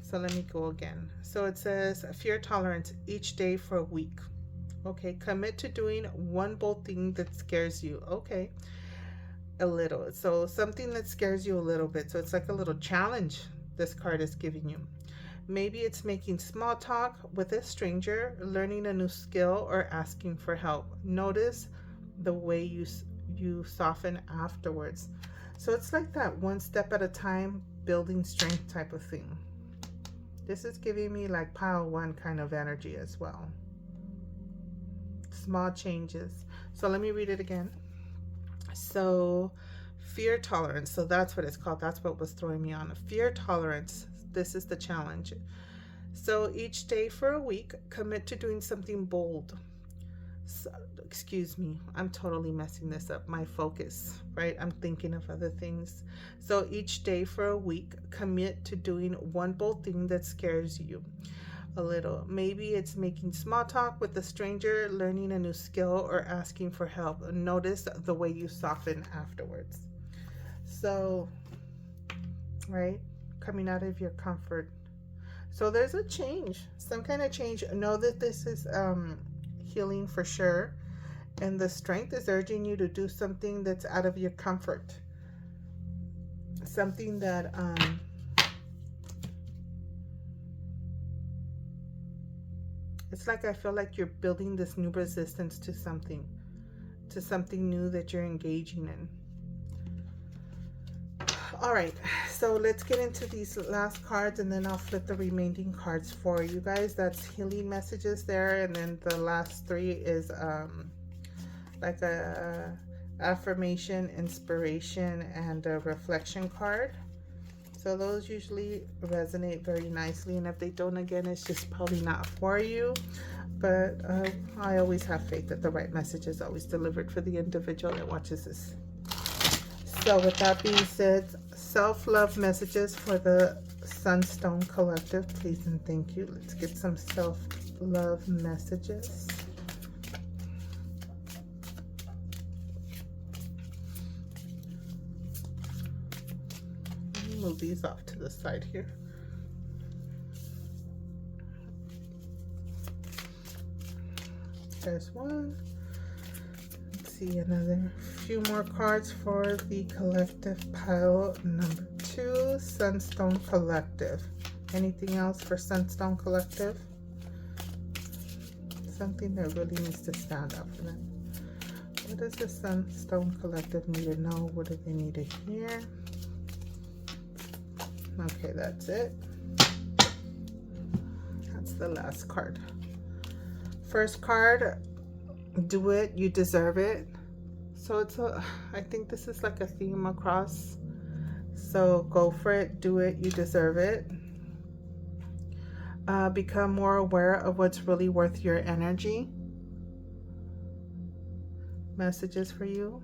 Speaker 1: So let me go again. So it says fear tolerance each day for a week. Okay. Commit to doing one bold thing that scares you. Okay. A little. So something that scares you a little bit. So it's like a little challenge this card is giving you. Maybe it's making small talk with a stranger, learning a new skill, or asking for help. Notice the way you soften afterwards. So it's like that one step at a time, building strength type of thing. This is giving me like pile one kind of energy as well. Small changes. So let me read it again. So fear tolerance. So that's what it's called. That's what was throwing me on. Fear tolerance. This is the challenge. So each day for a week, commit to doing something bold. So, excuse me, I'm totally messing this up. My focus, right? I'm thinking of other things. So each day for a week, commit to doing one bold thing that scares you a little. Maybe it's making small talk with a stranger, learning a new skill, or asking for help. Notice the way you soften afterwards. So, right? Coming out of your comfort. So there's a change, some kind of change. Know that this is healing for sure. And the strength is urging you to do something that's out of your comfort. Something that it's like I feel like you're building this new resistance to something new that you're engaging in. All right, so let's get into these last cards, and then I'll flip the remaining cards for you guys. That's healing messages there, and then the last three is like a affirmation, inspiration, and a reflection card. So those usually resonate very nicely, and if they don't, again, it's just probably not for you. But I always have faith that the right message is always delivered for the individual that watches this. So with that being said, self-love messages for the Sunstone Collective, please and thank you. Let's get some self-love messages. Let me move these off to the side here. There's one. Let's see, another few more cards for the collective pile number 2, Sunstone Collective. Anything else for Sunstone Collective? Something that really needs to stand out for them. What does the Sunstone Collective need to know? What do they need to hear? Okay, that's it. That's the last card. First card, do it, you deserve it. So it's I think this is like a theme across. So go for it, do it, you deserve it. Become more aware of what's really worth your energy. Messages for you.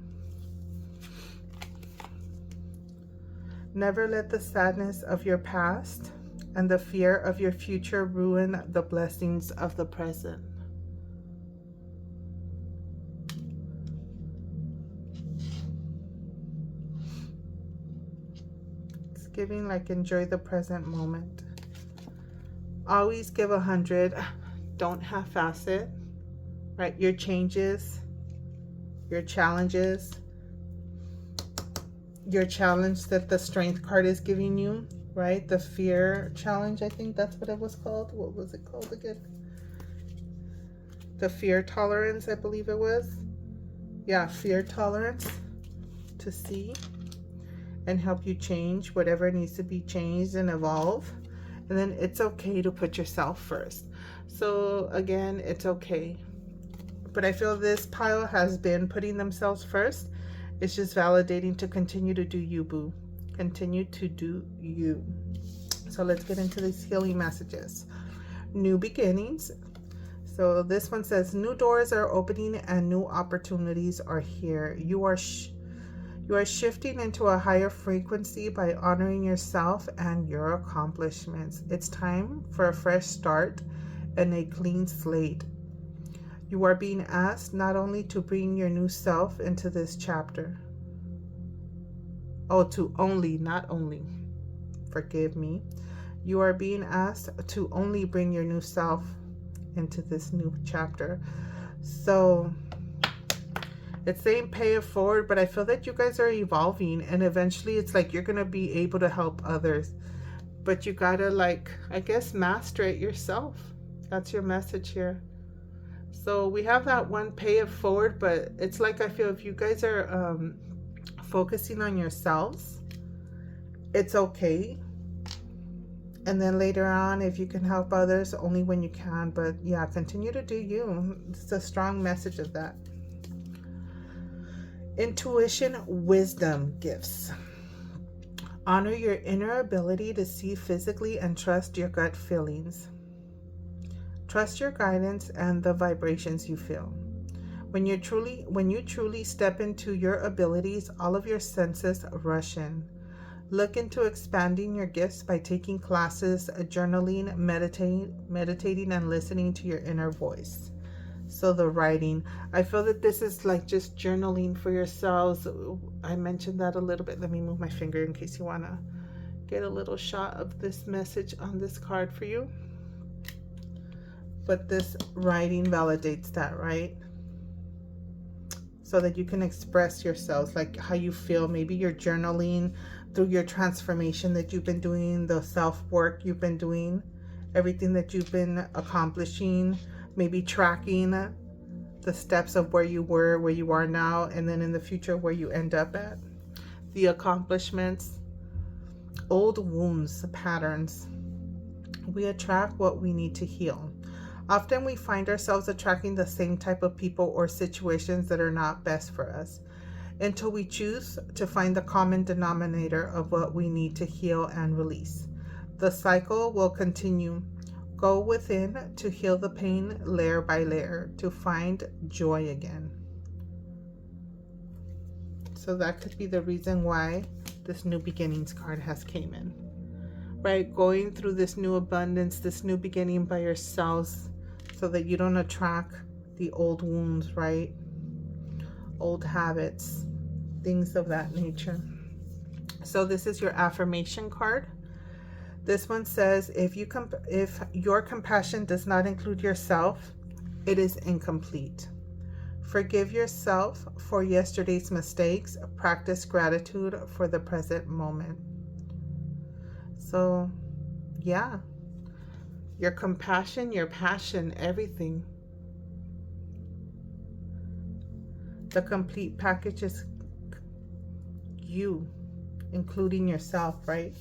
Speaker 1: Never let the sadness of your past and the fear of your future ruin the blessings of the present. It's giving like enjoy the present moment. Always give 100. Don't half-ass it, right? Your changes, your challenges, your challenge that the strength card is giving you, right? The fear challenge, I think that's what it was called. What was it called again? The fear tolerance, I believe it was. Yeah, fear tolerance, to see and help you change whatever needs to be changed and evolve. And then it's okay to put yourself first. So again, it's okay. But I feel this pile has been putting themselves first. It's just validating to continue to do you, boo. Continue to do you. So let's get into these healing messages. New beginnings. So this one says, new doors are opening and new opportunities are here. You are shifting into a higher frequency by honoring yourself and your accomplishments. It's time for a fresh start and a clean slate. You are being asked not only to bring your new self into this chapter. Oh, not only. Forgive me. You are being asked to only bring your new self into this new chapter. So it's saying pay it forward, but I feel that you guys are evolving, and eventually it's like you're going to be able to help others. but you gotta, like, I guess, master it yourself. That's your message here. So we have that one, pay it forward, but it's like, I feel if you guys are focusing on yourselves, it's okay. And then later on, if you can help others, only when you can. But yeah, continue to do you. It's a strong message of that. Intuition, wisdom gifts. Honor your inner ability to see physically and trust your gut feelings. Trust your guidance and the vibrations you feel. When you truly step into your abilities, all of your senses rush in. Look into expanding your gifts by taking classes, journaling, meditating, and listening to your inner voice. So the writing, I feel that this is like just journaling for yourselves. I mentioned that a little bit. Let me move my finger in case you want to get a little shot of this message on this card for you. But this writing validates that, right? So that you can express yourselves, like how you feel. Maybe you're journaling through your transformation that you've been doing, the self-work you've been doing, everything that you've been accomplishing, maybe tracking the steps of where you were, where you are now, and then in the future where you end up at. The accomplishments, old wounds, patterns. We attract what we need to heal. Often we find ourselves attracting the same type of people or situations that are not best for us until we choose to find the common denominator of what we need to heal and release. The cycle will continue. Go within to heal the pain layer by layer to find joy again. So that could be the reason why this new beginnings card has came in. Right? Going through this new abundance, this new beginning by yourselves, so that you don't attract the old wounds, right? Old habits, things of that nature. So this is your affirmation card. This one says, if your compassion does not include yourself, it is incomplete. Forgive yourself for yesterday's mistakes. Practice gratitude for the present moment. So, yeah. Your compassion, your passion, everything. The complete package is you, including yourself, right?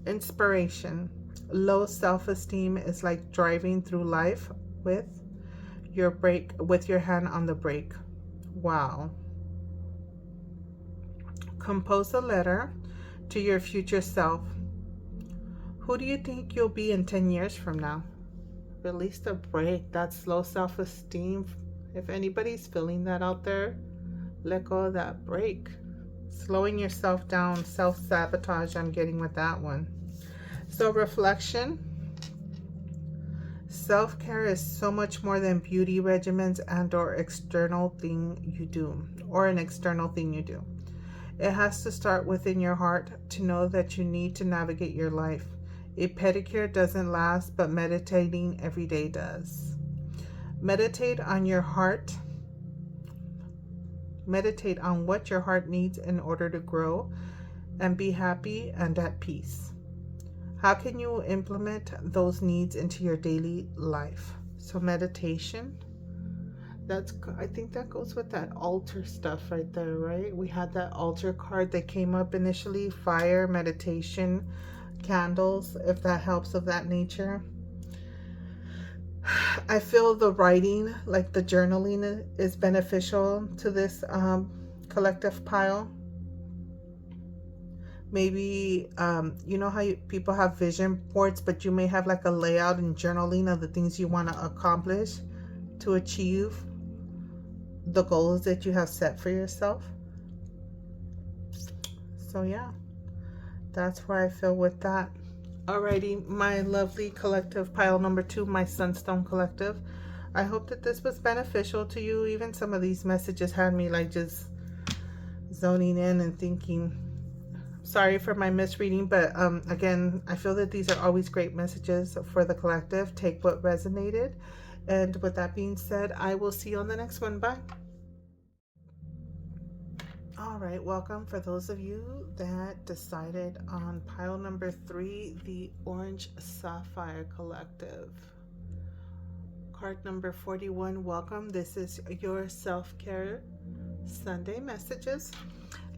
Speaker 1: Inspiration. Low self-esteem is like driving through life with your hand on the brake. Wow. Compose a letter to your future self. Who do you think you'll be in 10 years from now? Release the brake. That's low self-esteem. If anybody's feeling that out there, let go of that brake. Slowing yourself down, self-sabotage, I'm getting with that one. So reflection. Self-care is so much more than beauty regimens and or external thing you do, or an external thing you do. It has to start within your heart to know that you need to navigate your life. A pedicure doesn't last, but meditating every day does. Meditate on your heart. Meditate on what your heart needs in order to grow and be happy and at peace. How can you implement those needs into your daily life? So meditation, I think that goes with that altar stuff right there, right? We had that altar card that came up initially, fire, meditation, candles, if that helps of that nature. I feel the writing, like the journaling, is beneficial to this collective pile. Maybe, you know how people have vision boards, but you may have like a layout and journaling of the things you want to accomplish to achieve the goals that you have set for yourself. So yeah, that's where I feel with that. Alrighty, my lovely collective pile number 2, my Sunstone collective. I hope that this was beneficial to you. Even some of these messages had me like just zoning in and thinking. Sorry for my misreading, but again, I feel that these are always great messages for the collective. Take what resonated. And with that being said, I will see you on the next one. Bye. All right, welcome for those of you that decided on pile number 3, the Orange Sapphire Collective. Card number 41, welcome. This is your self-care Sunday messages.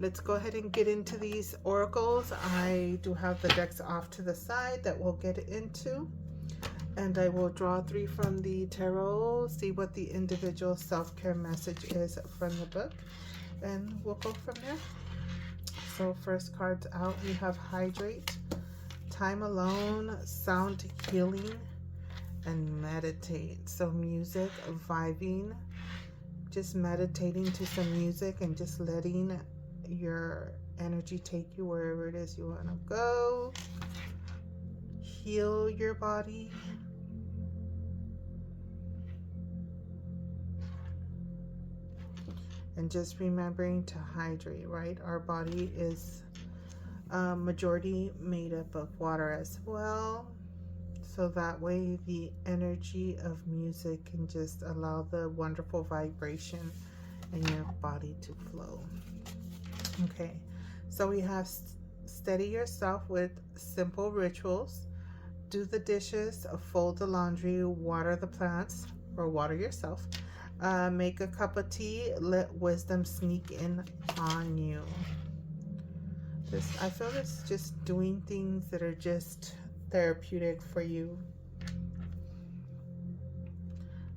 Speaker 1: Let's go ahead and get into these oracles. I do have the decks off to the side that we'll get into. And I will draw 3 from the tarot, see what the individual self-care message is from the book. And we'll go from there. So first cards out, we have hydrate, time alone, sound healing, and meditate. So music, vibing, just meditating to some music and just letting your energy take you wherever it is you want to go. Heal your body. And just remembering to hydrate, right? Our body is majority made up of water as well. So that way the energy of music can just allow the wonderful vibration in your body to flow. Okay, so we have steady yourself with simple rituals. Do the dishes, fold the laundry, water the plants, or water yourself. Make a cup of tea, let wisdom sneak in on you. I feel it's just doing things that are just therapeutic for you,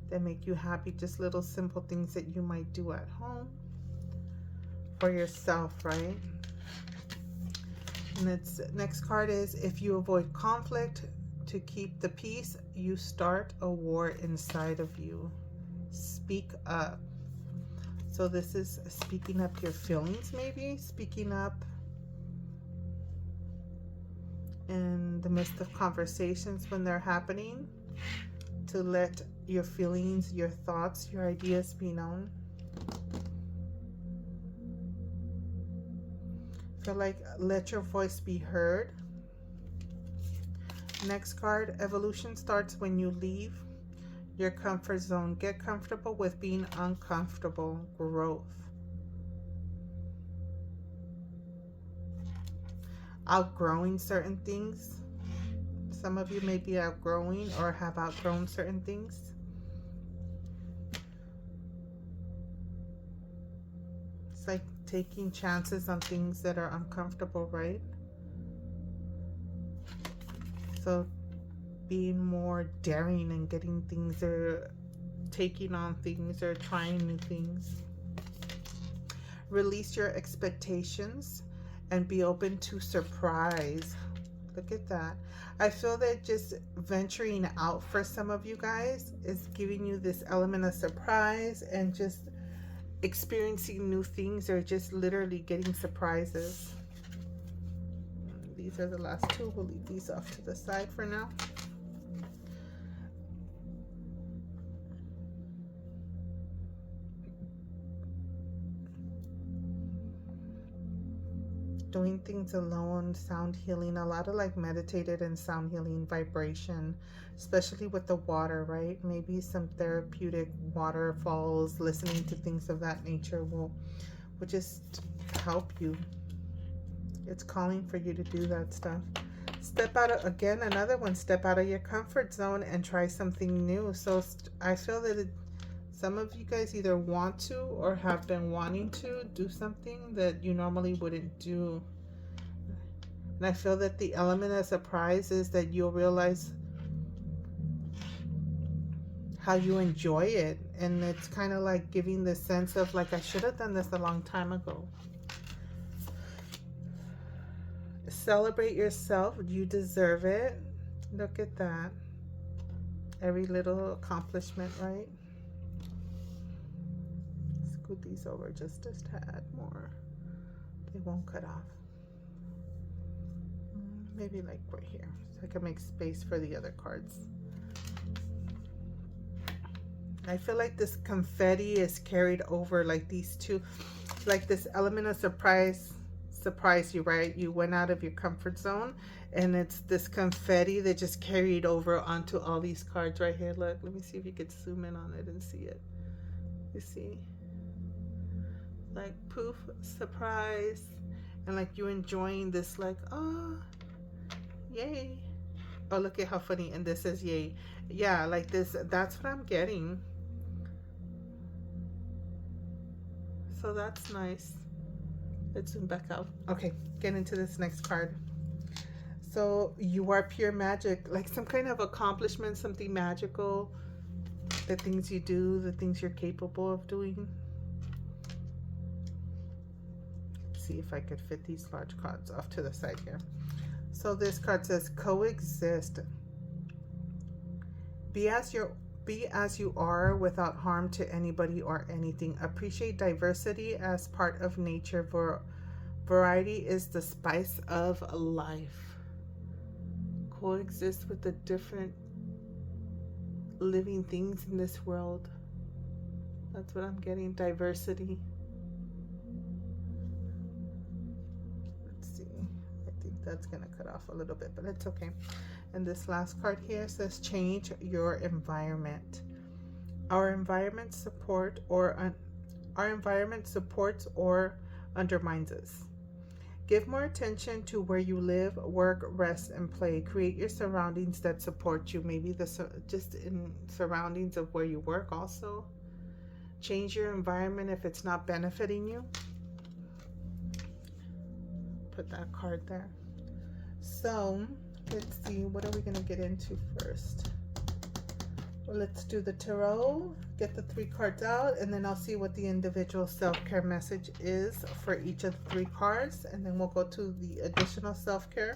Speaker 1: that make you happy, just little simple things that you might do at home for yourself, right? And its next card is, if you avoid conflict to keep the peace, you start a war inside of you. Speak up. So this is speaking up your feelings, maybe speaking up in the midst of conversations when they're happening, to let your feelings, your thoughts, your ideas be known. Feel like let your voice be heard. Next card, evolution starts when you leave your comfort zone. Get comfortable with being uncomfortable. Growth. Outgrowing certain things. Some of you may be outgrowing or have outgrown certain things. It's like taking chances on things that are uncomfortable, right? So being more daring and getting things, or taking on things, or trying new things. Release your expectations and be open to surprise. Look at that. I feel that just venturing out for some of you guys is giving you this element of surprise, and just experiencing new things, or just literally getting surprises. These are the last 2. We'll leave these off to the side for now. Doing things alone, sound healing, a lot of like meditated and sound healing vibration, especially with the water, right? Maybe some therapeutic waterfalls, listening to things of that nature will just help you. It's calling for you to do that stuff. Step out of, again, another one, step out of your comfort zone and try something new. So I feel that some of you guys either want to or have been wanting to do something that you normally wouldn't do. And I feel that the element of surprise is that you'll realize how you enjoy it. And it's kind of like giving the sense of like, I should have done this a long time ago. Celebrate yourself. You deserve it. Look at that. Every little accomplishment, right? Scoot these over just a tad more. They won't cut off. Maybe like right here, so I can make space for the other cards. I feel like this confetti is carried over, like these two, like this element of surprise you, right? You went out of your comfort zone, and it's this confetti that just carried over onto all these cards right here. Look, let me see if you could zoom in on it and see it. You see? like poof, surprise, and like you enjoying this, like, oh, yay. Oh, look at how funny. And this is yay. Yeah, like this. That's what I'm getting. So that's nice. Let's zoom back out. Okay, get into this next card. So you are pure magic, like some kind of accomplishment, something magical, the things you do, the things you're capable of doing. Let's see if I could fit these large cards off to the side here. So this card says coexist. Be as you are without harm to anybody or anything. Appreciate diversity as part of nature. Variety is the spice of life. Coexist with the different living things in this world. That's what I'm getting. Diversity. Let's see. I think that's going to cut off a little bit, but it's okay. And this last card here says change your environment. Our environment supports or undermines us. Give more attention to where you live, work, rest, and play. Create your surroundings that support you. Maybe just in surroundings of where you work also. Change your environment if it's not benefiting you. Put that card there. So let's see, what are we going to get into first? Well, let's do the tarot, get the 3 cards out, and then I'll see what the individual self-care message is for each of the 3 cards, and then we'll go to the additional self-care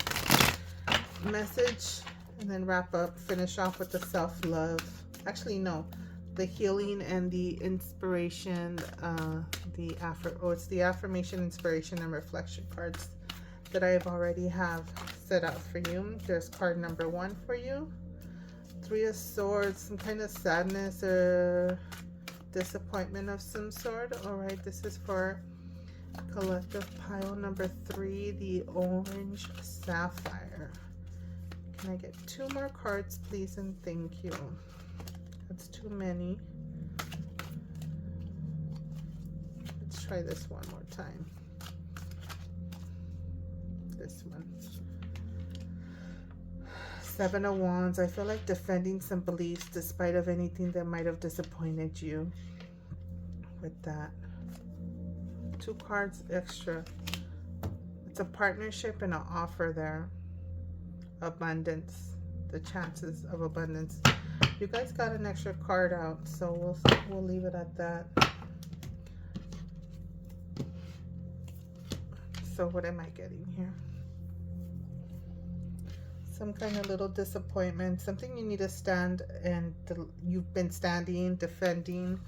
Speaker 1: message, and then wrap up, finish off with the self-love. Actually, no, the healing and the inspiration, it's the affirmation, inspiration, and reflection cards that I already have set out for you. There's card number 1 for you. 3 of Swords, some kind of sadness or disappointment of some sort. All right, this is for collective pile number 3, the orange sapphire. Can I get 2 more cards, please, and thank you. That's too many. Let's try this one more time. This one. 7 of Wands. I feel like defending some beliefs despite of anything that might have disappointed you with that. 2 cards extra. It's a partnership and an offer there. Abundance. The chances of abundance. You guys got an extra card out, so we'll leave it at that. So what am I getting here? Some kind of little disappointment, something you need to stand and you've been standing, defending.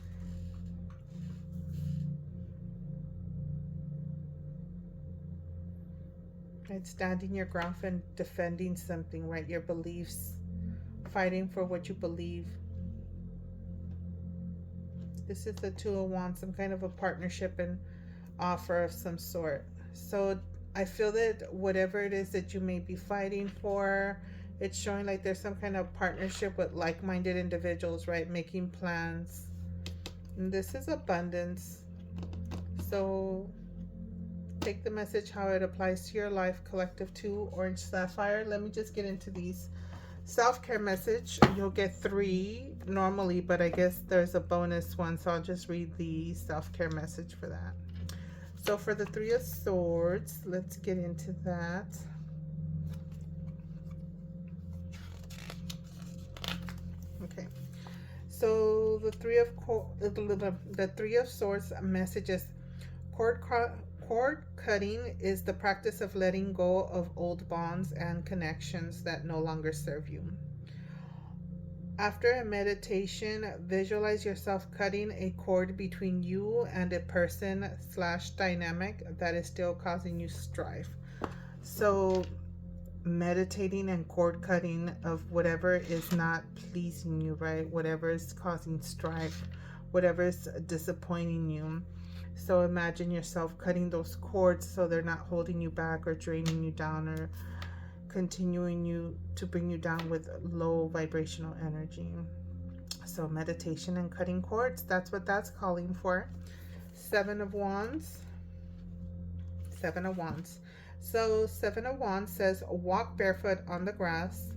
Speaker 1: Right, standing your ground and defending something, right? Your beliefs, fighting for what you believe. This is the 2 of Wands, some kind of a partnership and offer of some sort. So I feel that whatever it is that you may be fighting for, it's showing like there's some kind of partnership with like-minded individuals, right? Making plans. And this is abundance. So take the message how it applies to your life. Collective 2, orange sapphire. Let me just get into these. Self-care message. You'll get 3 normally, but I guess there's a bonus one. So I'll just read the self-care message for that. So for the 3 of Swords, let's get into that. Okay. So the 3 of Swords messages. Cord cutting is the practice of letting go of old bonds and connections that no longer serve you. After a meditation, visualize yourself cutting a cord between you and a person / dynamic that is still causing you strife. So meditating and cord cutting of whatever is not pleasing you, right? Whatever is causing strife, whatever is disappointing you. So imagine yourself cutting those cords so they're not holding you back or draining you down or continuing you to bring you down with low vibrational energy. So meditation and cutting cords, that's what that's calling for. Seven of Wands. Seven of Wands. So Seven of Wands says walk barefoot on the grass.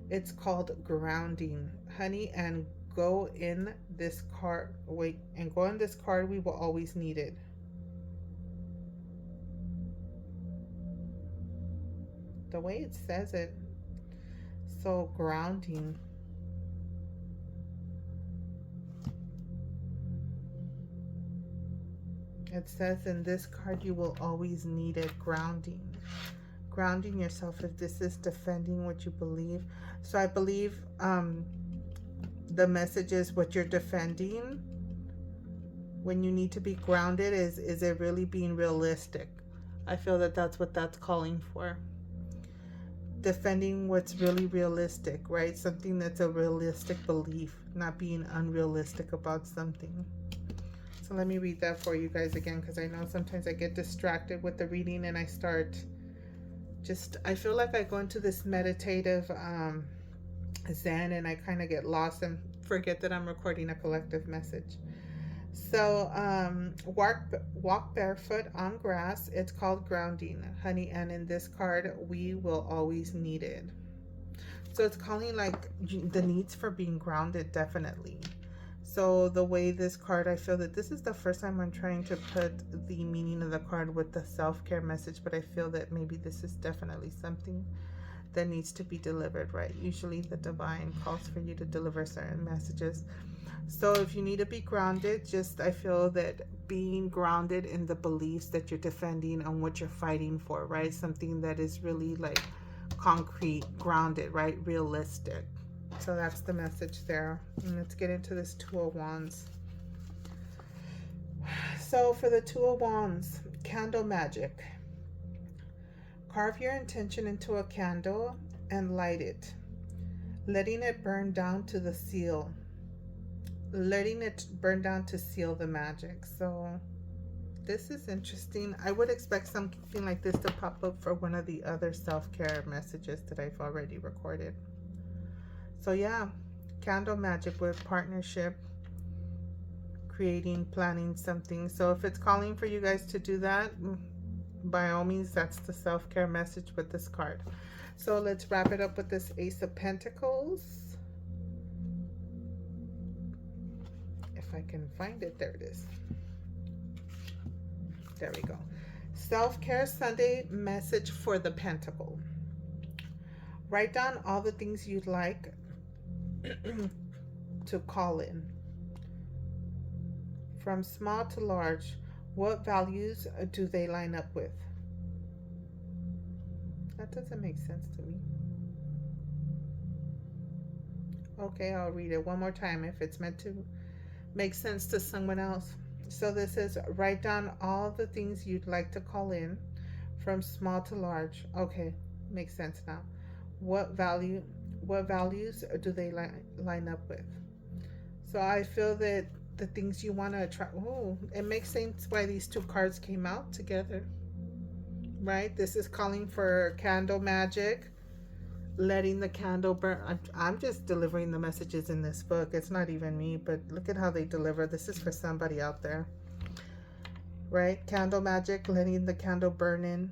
Speaker 1: It's called grounding, honey, and go in this card. Wait, and go in this card. We will always need it. The way it says it. So grounding. It says in this card you will always need it. Grounding. Grounding yourself if this is defending what you believe. So I believe the message is what you're defending when you need to be grounded is it really being realistic? I feel that that's what that's calling for. Defending what's really realistic, right? Something that's a realistic belief, not being unrealistic about something. So let me read that for you guys again, because I know sometimes I get distracted with the reading and I start I feel like I go into this meditative zen and I kind of get lost and forget that I'm recording a collective message. So walk barefoot on grass. It's called grounding, honey, and in this card we will always need it. So it's calling like the needs for being grounded, definitely. So the way this card, I feel that this is the first time I'm trying to put the meaning of the card with the self-care message, but I feel that maybe this is definitely something that needs to be delivered, right? Usually the divine calls for you to deliver certain messages. So if you need to be grounded, I feel that being grounded in the beliefs that you're defending and what you're fighting for, right? Something that is really like concrete, grounded, right? Realistic. So that's the message there. And let's get into this Two of Wands. So for the Two of Wands, candle magic. Carve your intention into a candle and light it, letting it burn down to the seal. Letting it burn down to seal the magic. So this is interesting. I would expect something like this to pop up for one of the other self-care messages that I've already recorded. So yeah, candle magic with partnership, creating, planning something. So if it's calling for you guys to do that, by all means, that's the self-care message with this card. So let's wrap it up with this Ace of Pentacles. If I can find it, there it is. There we go. Self-care Sunday message for the Pentacle. Write down all the things you'd like to call in. From small to large, what values do they line up with? That doesn't make sense to me. Okay, I'll read it one more time if it's meant to make sense to someone else. So this is write down all the things you'd like to call in from small to large. Okay, makes sense now. What values do they line up with? So I feel that the things you want to attract, it makes sense why these two cards came out together, right? This is calling for candle magic, letting the candle burn. I'm just delivering the messages in this book. It's not even me, but look at how they deliver. This is for somebody out there, right? Candle magic, letting the candle burn in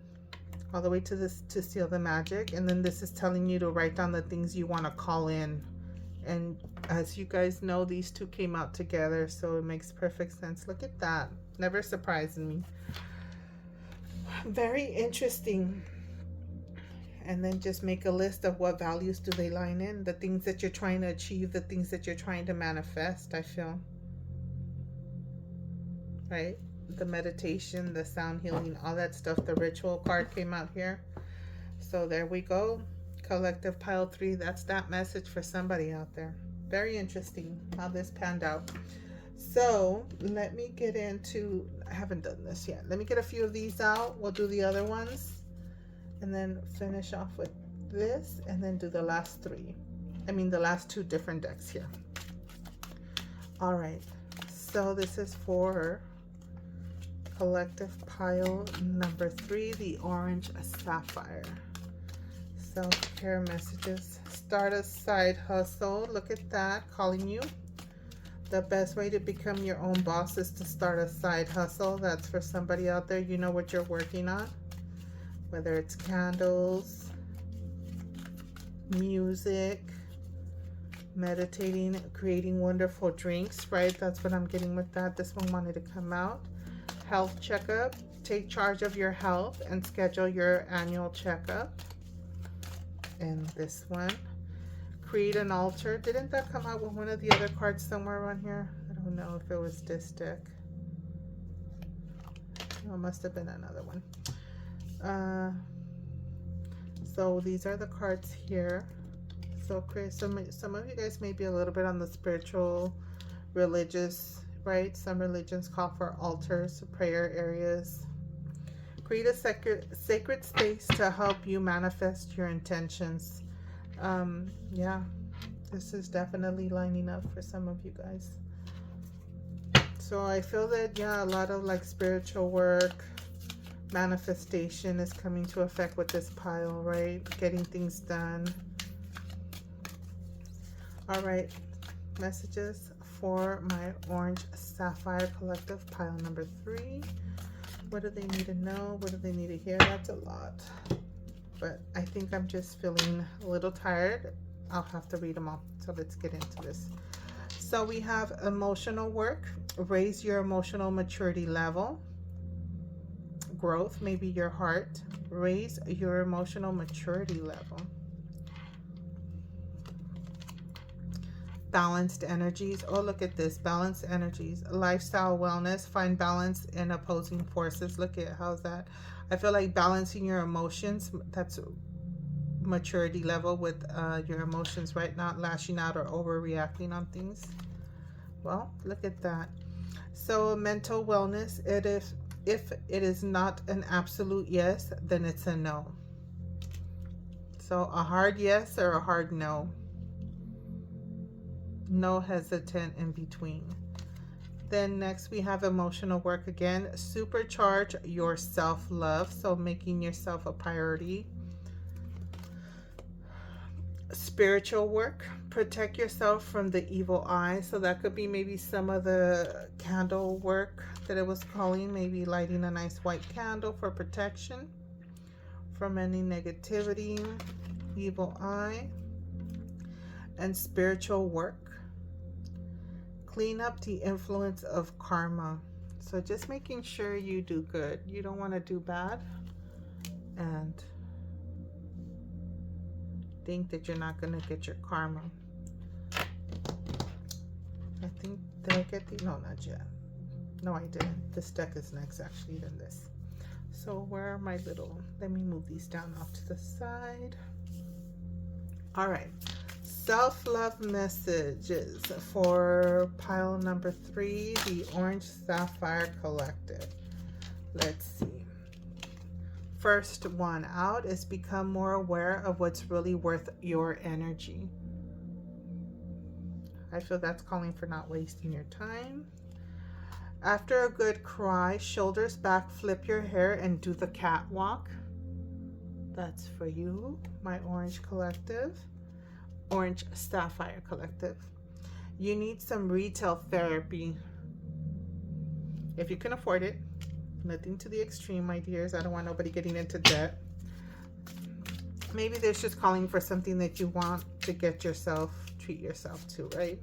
Speaker 1: all the way to this to seal the magic. And then this is telling you to write down the things you want to call in. And as you guys know, these two came out together, so it makes perfect sense. Look at that. Never surprised me. Very interesting. And then just make a list of what values do they line in, the things that you're trying to achieve, the things that you're trying to manifest, I feel. Right? The meditation, the sound healing, all that stuff. The ritual card came out here. So there we go. Collective pile 3. That's that message for somebody out there. Very interesting how this panned out. So let me get into, I haven't done this yet. Let me get a few of these out. We'll do the other ones. And then finish off with this. And then do the last 3. I mean the last 2 different decks here. All right. So this is for collective pile number 3, the orange sapphire. Self-care messages. Start a side hustle. Look at that. Calling you. The best way to become your own boss is to start a side hustle. That's for somebody out there. You know what you're working on, whether it's candles, music, meditating, creating wonderful drinks, right? That's what I'm getting with that. This one wanted to come out. Health checkup. Take charge of your health and schedule your annual checkup. And this one. Create an altar. Didn't that come out with one of the other cards somewhere around here? I don't know if it was this deck. No, it must have been another one. So these are the cards here. So some of you guys may be a little bit on the spiritual, religious, right? Some religions call for altars, prayer areas. Create a sacred space to help you manifest your intentions. Yeah, this is definitely lining up for some of you guys. So I feel that, yeah, a lot of like spiritual work, manifestation is coming to effect with this pile, right? Getting things done. All right, messages for my Orange Sapphire Collective pile number 3. What do they need to know? What do they need to hear? That's a lot, but I think I'm just feeling a little tired. I'll have to read them all. So let's get into this. So we have emotional work. Raise your emotional maturity level. Growth, maybe your heart. Raise your emotional maturity level. Balanced energies. Oh, look at this. Balanced energies. Lifestyle wellness. Find balance in opposing forces. Look at how's that. I feel like balancing your emotions. That's maturity level with your emotions, right? Not lashing out or overreacting on things. Well, look at that. So mental wellness. If it is not an absolute yes, then it's a no. So a hard yes or a hard no. No hesitant in between. Then next we have emotional work again. Supercharge your self-love. So making yourself a priority. Spiritual work. Protect yourself from the evil eye. So that could be maybe some of the candle work that it was calling. Maybe lighting a nice white candle for protection from any negativity, evil eye. And spiritual work. Clean up the influence of karma. So just making sure you do good. You don't want to do bad and think that you're not going to get your karma. I think, did I get the, no, not yet. No, I didn't. This deck is next actually than this. So where are my little, let me move these down off to the side. All right. Self-love messages for pile number 3, the Orange Sapphire Collective. Let's see. First one out is become more aware of what's really worth your energy. I feel that's calling for not wasting your time. After a good cry, shoulders back, flip your hair, and do the catwalk. That's for you, my Orange Collective. Orange Sapphire Collective. You need some retail therapy. If you can afford it. Nothing to the extreme, my dears. I don't want nobody getting into debt. Maybe there's just calling for something that you want to get yourself, treat yourself to, right?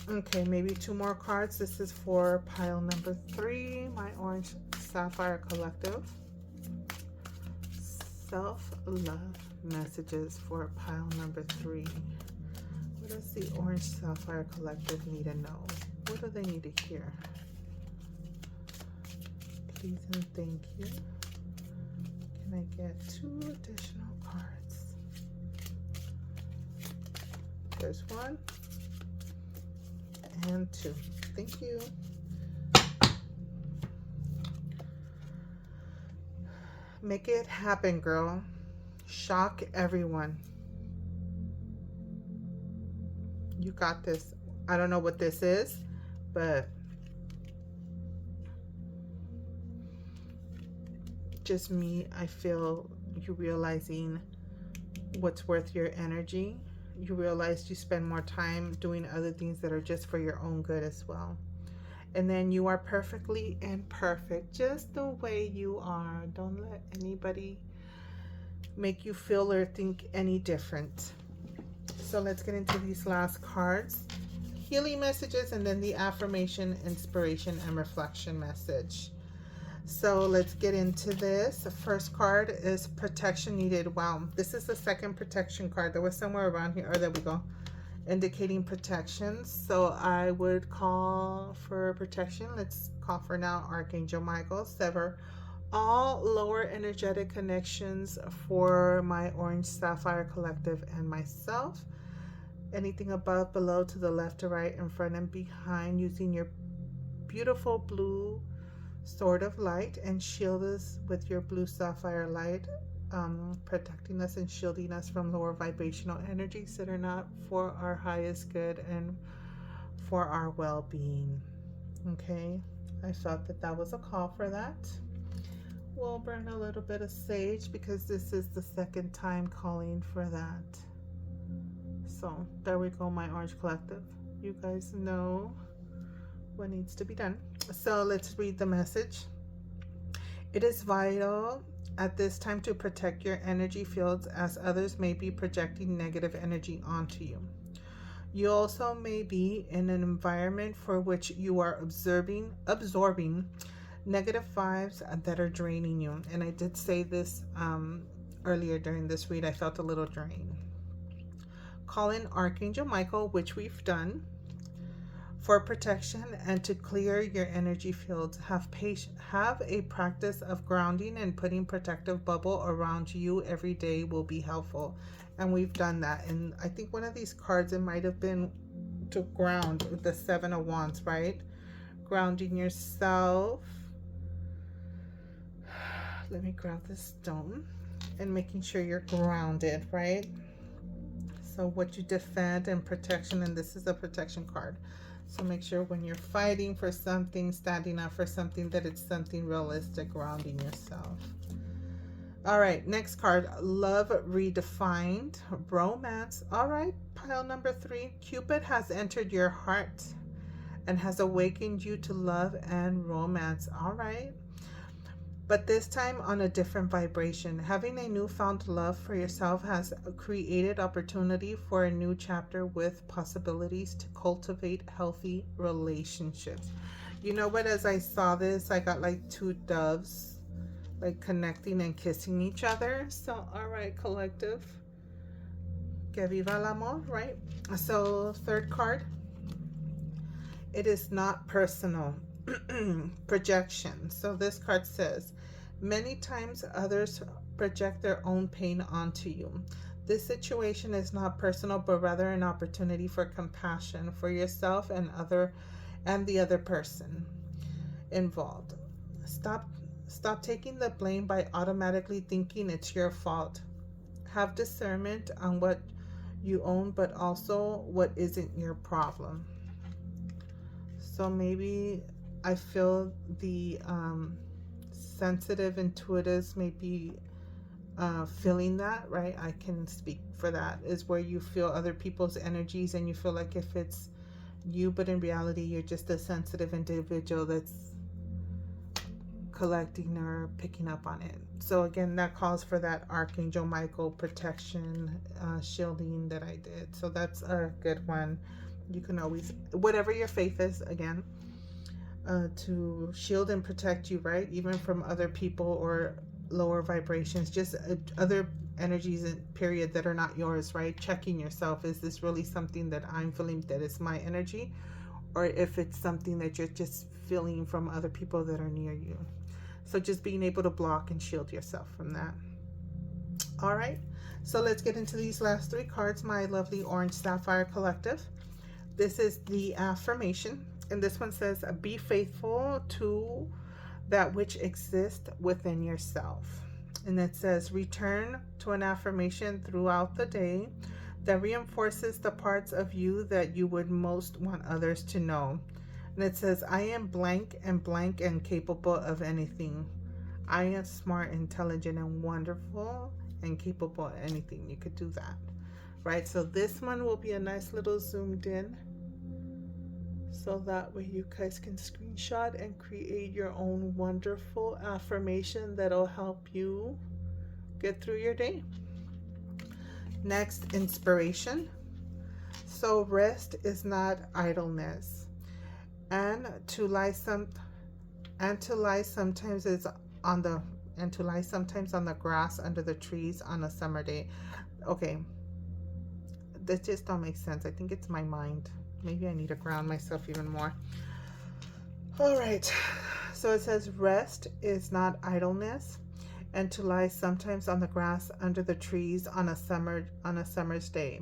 Speaker 1: Okay, maybe 2 more cards. This is for pile number 3, my Orange Sapphire Collective. Self-love messages for pile number 3. What does the Orange Sapphire Collective need to know? What do they need to hear? Please and thank you. Can I get 2 additional cards? There's 1 and 2. Thank you. Make it happen, girl. Shock everyone. You got this. I don't know what this is, but just me, I feel you realizing what's worth your energy you realize you spend more time doing other things that are just for your own good as well. And then you are perfectly imperfect just the way you are. Don't let anybody make you feel or think any different. So let's get into these last cards. Healing messages and then the affirmation, inspiration, and reflection message. So let's get into this. The first card is protection needed. Wow, this is the second protection card. There was somewhere around here. Oh, there we go. Indicating protection. So I would call for protection. Let's call for now Archangel Michael. Sever all lower energetic connections for my Orange Sapphire Collective and myself. Anything above, below, to the left, to right, in front, and behind, using your beautiful blue sword of light, and shield us with your blue sapphire light, protecting us and shielding us from lower vibrational energies that are not for our highest good and for our well-being. Okay, I felt that that was a call for that. We'll burn a little bit of sage because this is the second time calling for that. So there we go, my Orange Collective. You guys know what needs to be done. So let's read the message. It is vital at this time to protect your energy fields, as others may be projecting negative energy onto you. You also may be in an environment for which you are absorbing negative vibes that are draining you. And I did say this earlier during this read. I felt a little drained. Call in Archangel Michael, which we've done, for protection and to clear your energy fields. Have a practice of grounding, and putting protective bubble around you every day will be helpful. And we've done that. And I think one of these cards, it might have been to ground with the Seven of Wands, right? Grounding yourself. Let me grab this stone. And making sure you're grounded, right? So what you defend and protection, and this is a protection card. So make sure when you're fighting for something, standing up for something, that it's something realistic, grounding yourself. All right, next card, love redefined, romance. All right, pile number 3, Cupid has entered your heart and has awakened you to love and romance. All right. But this time on a different vibration. Having a newfound love for yourself has created opportunity for a new chapter with possibilities to cultivate healthy relationships. You know what? As I saw this, I got like 2 doves, like connecting and kissing each other. So, all right, collective. Que viva el amor, right? So, third card. It is not personal. Projection. So this card says, many times others project their own pain onto you. This situation is not personal, but rather an opportunity for compassion for yourself and the other person involved. Stop taking the blame by automatically thinking it's your fault. Have discernment on what you own, but also what isn't your problem. So maybe I feel the sensitive intuitives may be feeling that, right? I can speak for that, is where you feel other people's energies and you feel like if it's you, but in reality you're just a sensitive individual that's collecting or picking up on it. So again, that calls for that Archangel Michael protection, shielding that I did. So that's a good one. You can always, whatever your faith is, again, to shield and protect you, right? Even from other people or lower vibrations, just other energies in period that are not yours, right? Checking yourself. Is this really something that I'm feeling that is my energy? Or if it's something that you're just feeling from other people that are near you. So just being able to block and shield yourself from that. All right. So let's get into these last 3 cards, my lovely Orange Sapphire Collective. This is the affirmation, and this one says, be faithful to that which exists within yourself. And it says, return to an affirmation throughout the day that reinforces the parts of you that you would most want others to know. And it says, I am blank and capable of anything. I am smart, intelligent, and wonderful and capable of anything. You could do that. right? So this one will be a nice little zoomed in, so that way you guys can screenshot and create your own wonderful affirmation that'll help you get through your day. Next, inspiration. So rest is not idleness, and to lie sometimes is on the and to lie sometimes on the grass under the trees on a summer day. Okay, this just don't make sense. I think it's my mind. Maybe I need to ground myself even more. All right, so it says rest is not idleness, and to lie sometimes on the grass under the trees on a summer's day.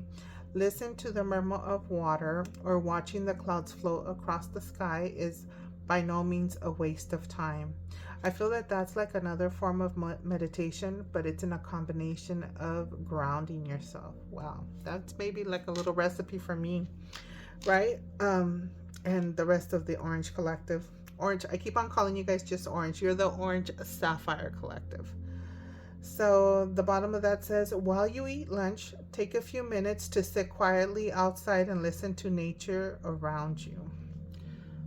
Speaker 1: Listen to the murmur of water, or watching the clouds float across the sky is by no means a waste of time. I feel that that's like another form of meditation, but it's in a combination of grounding yourself. Wow, that's maybe like a little recipe for me, right? And the rest of the Orange Collective. Orange, I keep on calling you guys just Orange. You're the Orange Sapphire Collective. So the bottom of that says, while you eat lunch, take a few minutes to sit quietly outside and listen to nature around you.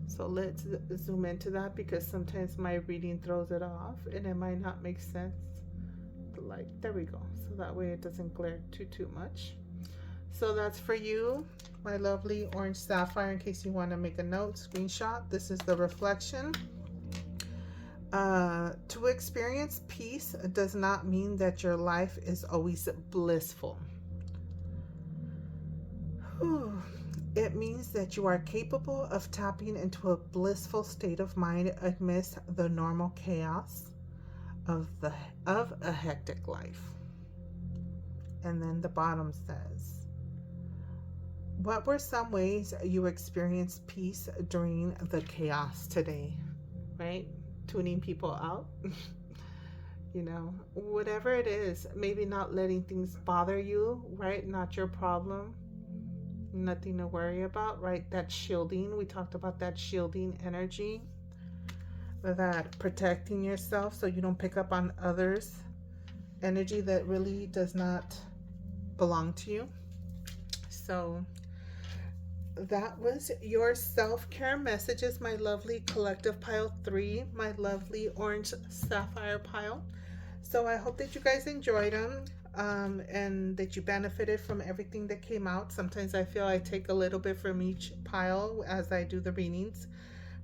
Speaker 1: So let's zoom into that, because sometimes my reading throws it off and it might not make sense. Like, there we go. So that way it doesn't glare too much. So that's for you, my lovely Orange Sapphire, in case you want to make a note, screenshot. This is the reflection. To experience peace does not mean that your life is always blissful. Whew. It means that you are capable of tapping into a blissful state of mind amidst the normal chaos of a hectic life. And then the bottom says, what were some ways you experienced peace during the chaos today? Right? Tuning people out. You know, whatever it is, maybe not letting things bother you, right? Not your problem. Nothing to worry about, right? That shielding, we talked about that shielding energy, that protecting yourself so you don't pick up on others' energy that really does not belong to you. So that was your self-care messages, my lovely collective pile 3, my lovely Orange Sapphire pile. So I hope that you guys enjoyed them, and that you benefited from everything that came out. Sometimes I feel I take a little bit from each pile as I do the readings.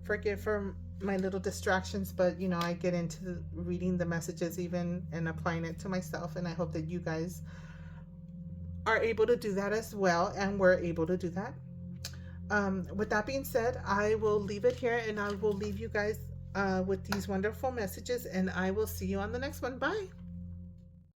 Speaker 1: Forgive for my little distractions, but you know, I get into reading the messages even and applying it to myself, and I hope that you guys are able to do that as well, and we're able to do that. With that being said, I will leave it here, and I will leave you guys with these wonderful messages, and I will see you on the next one. Bye.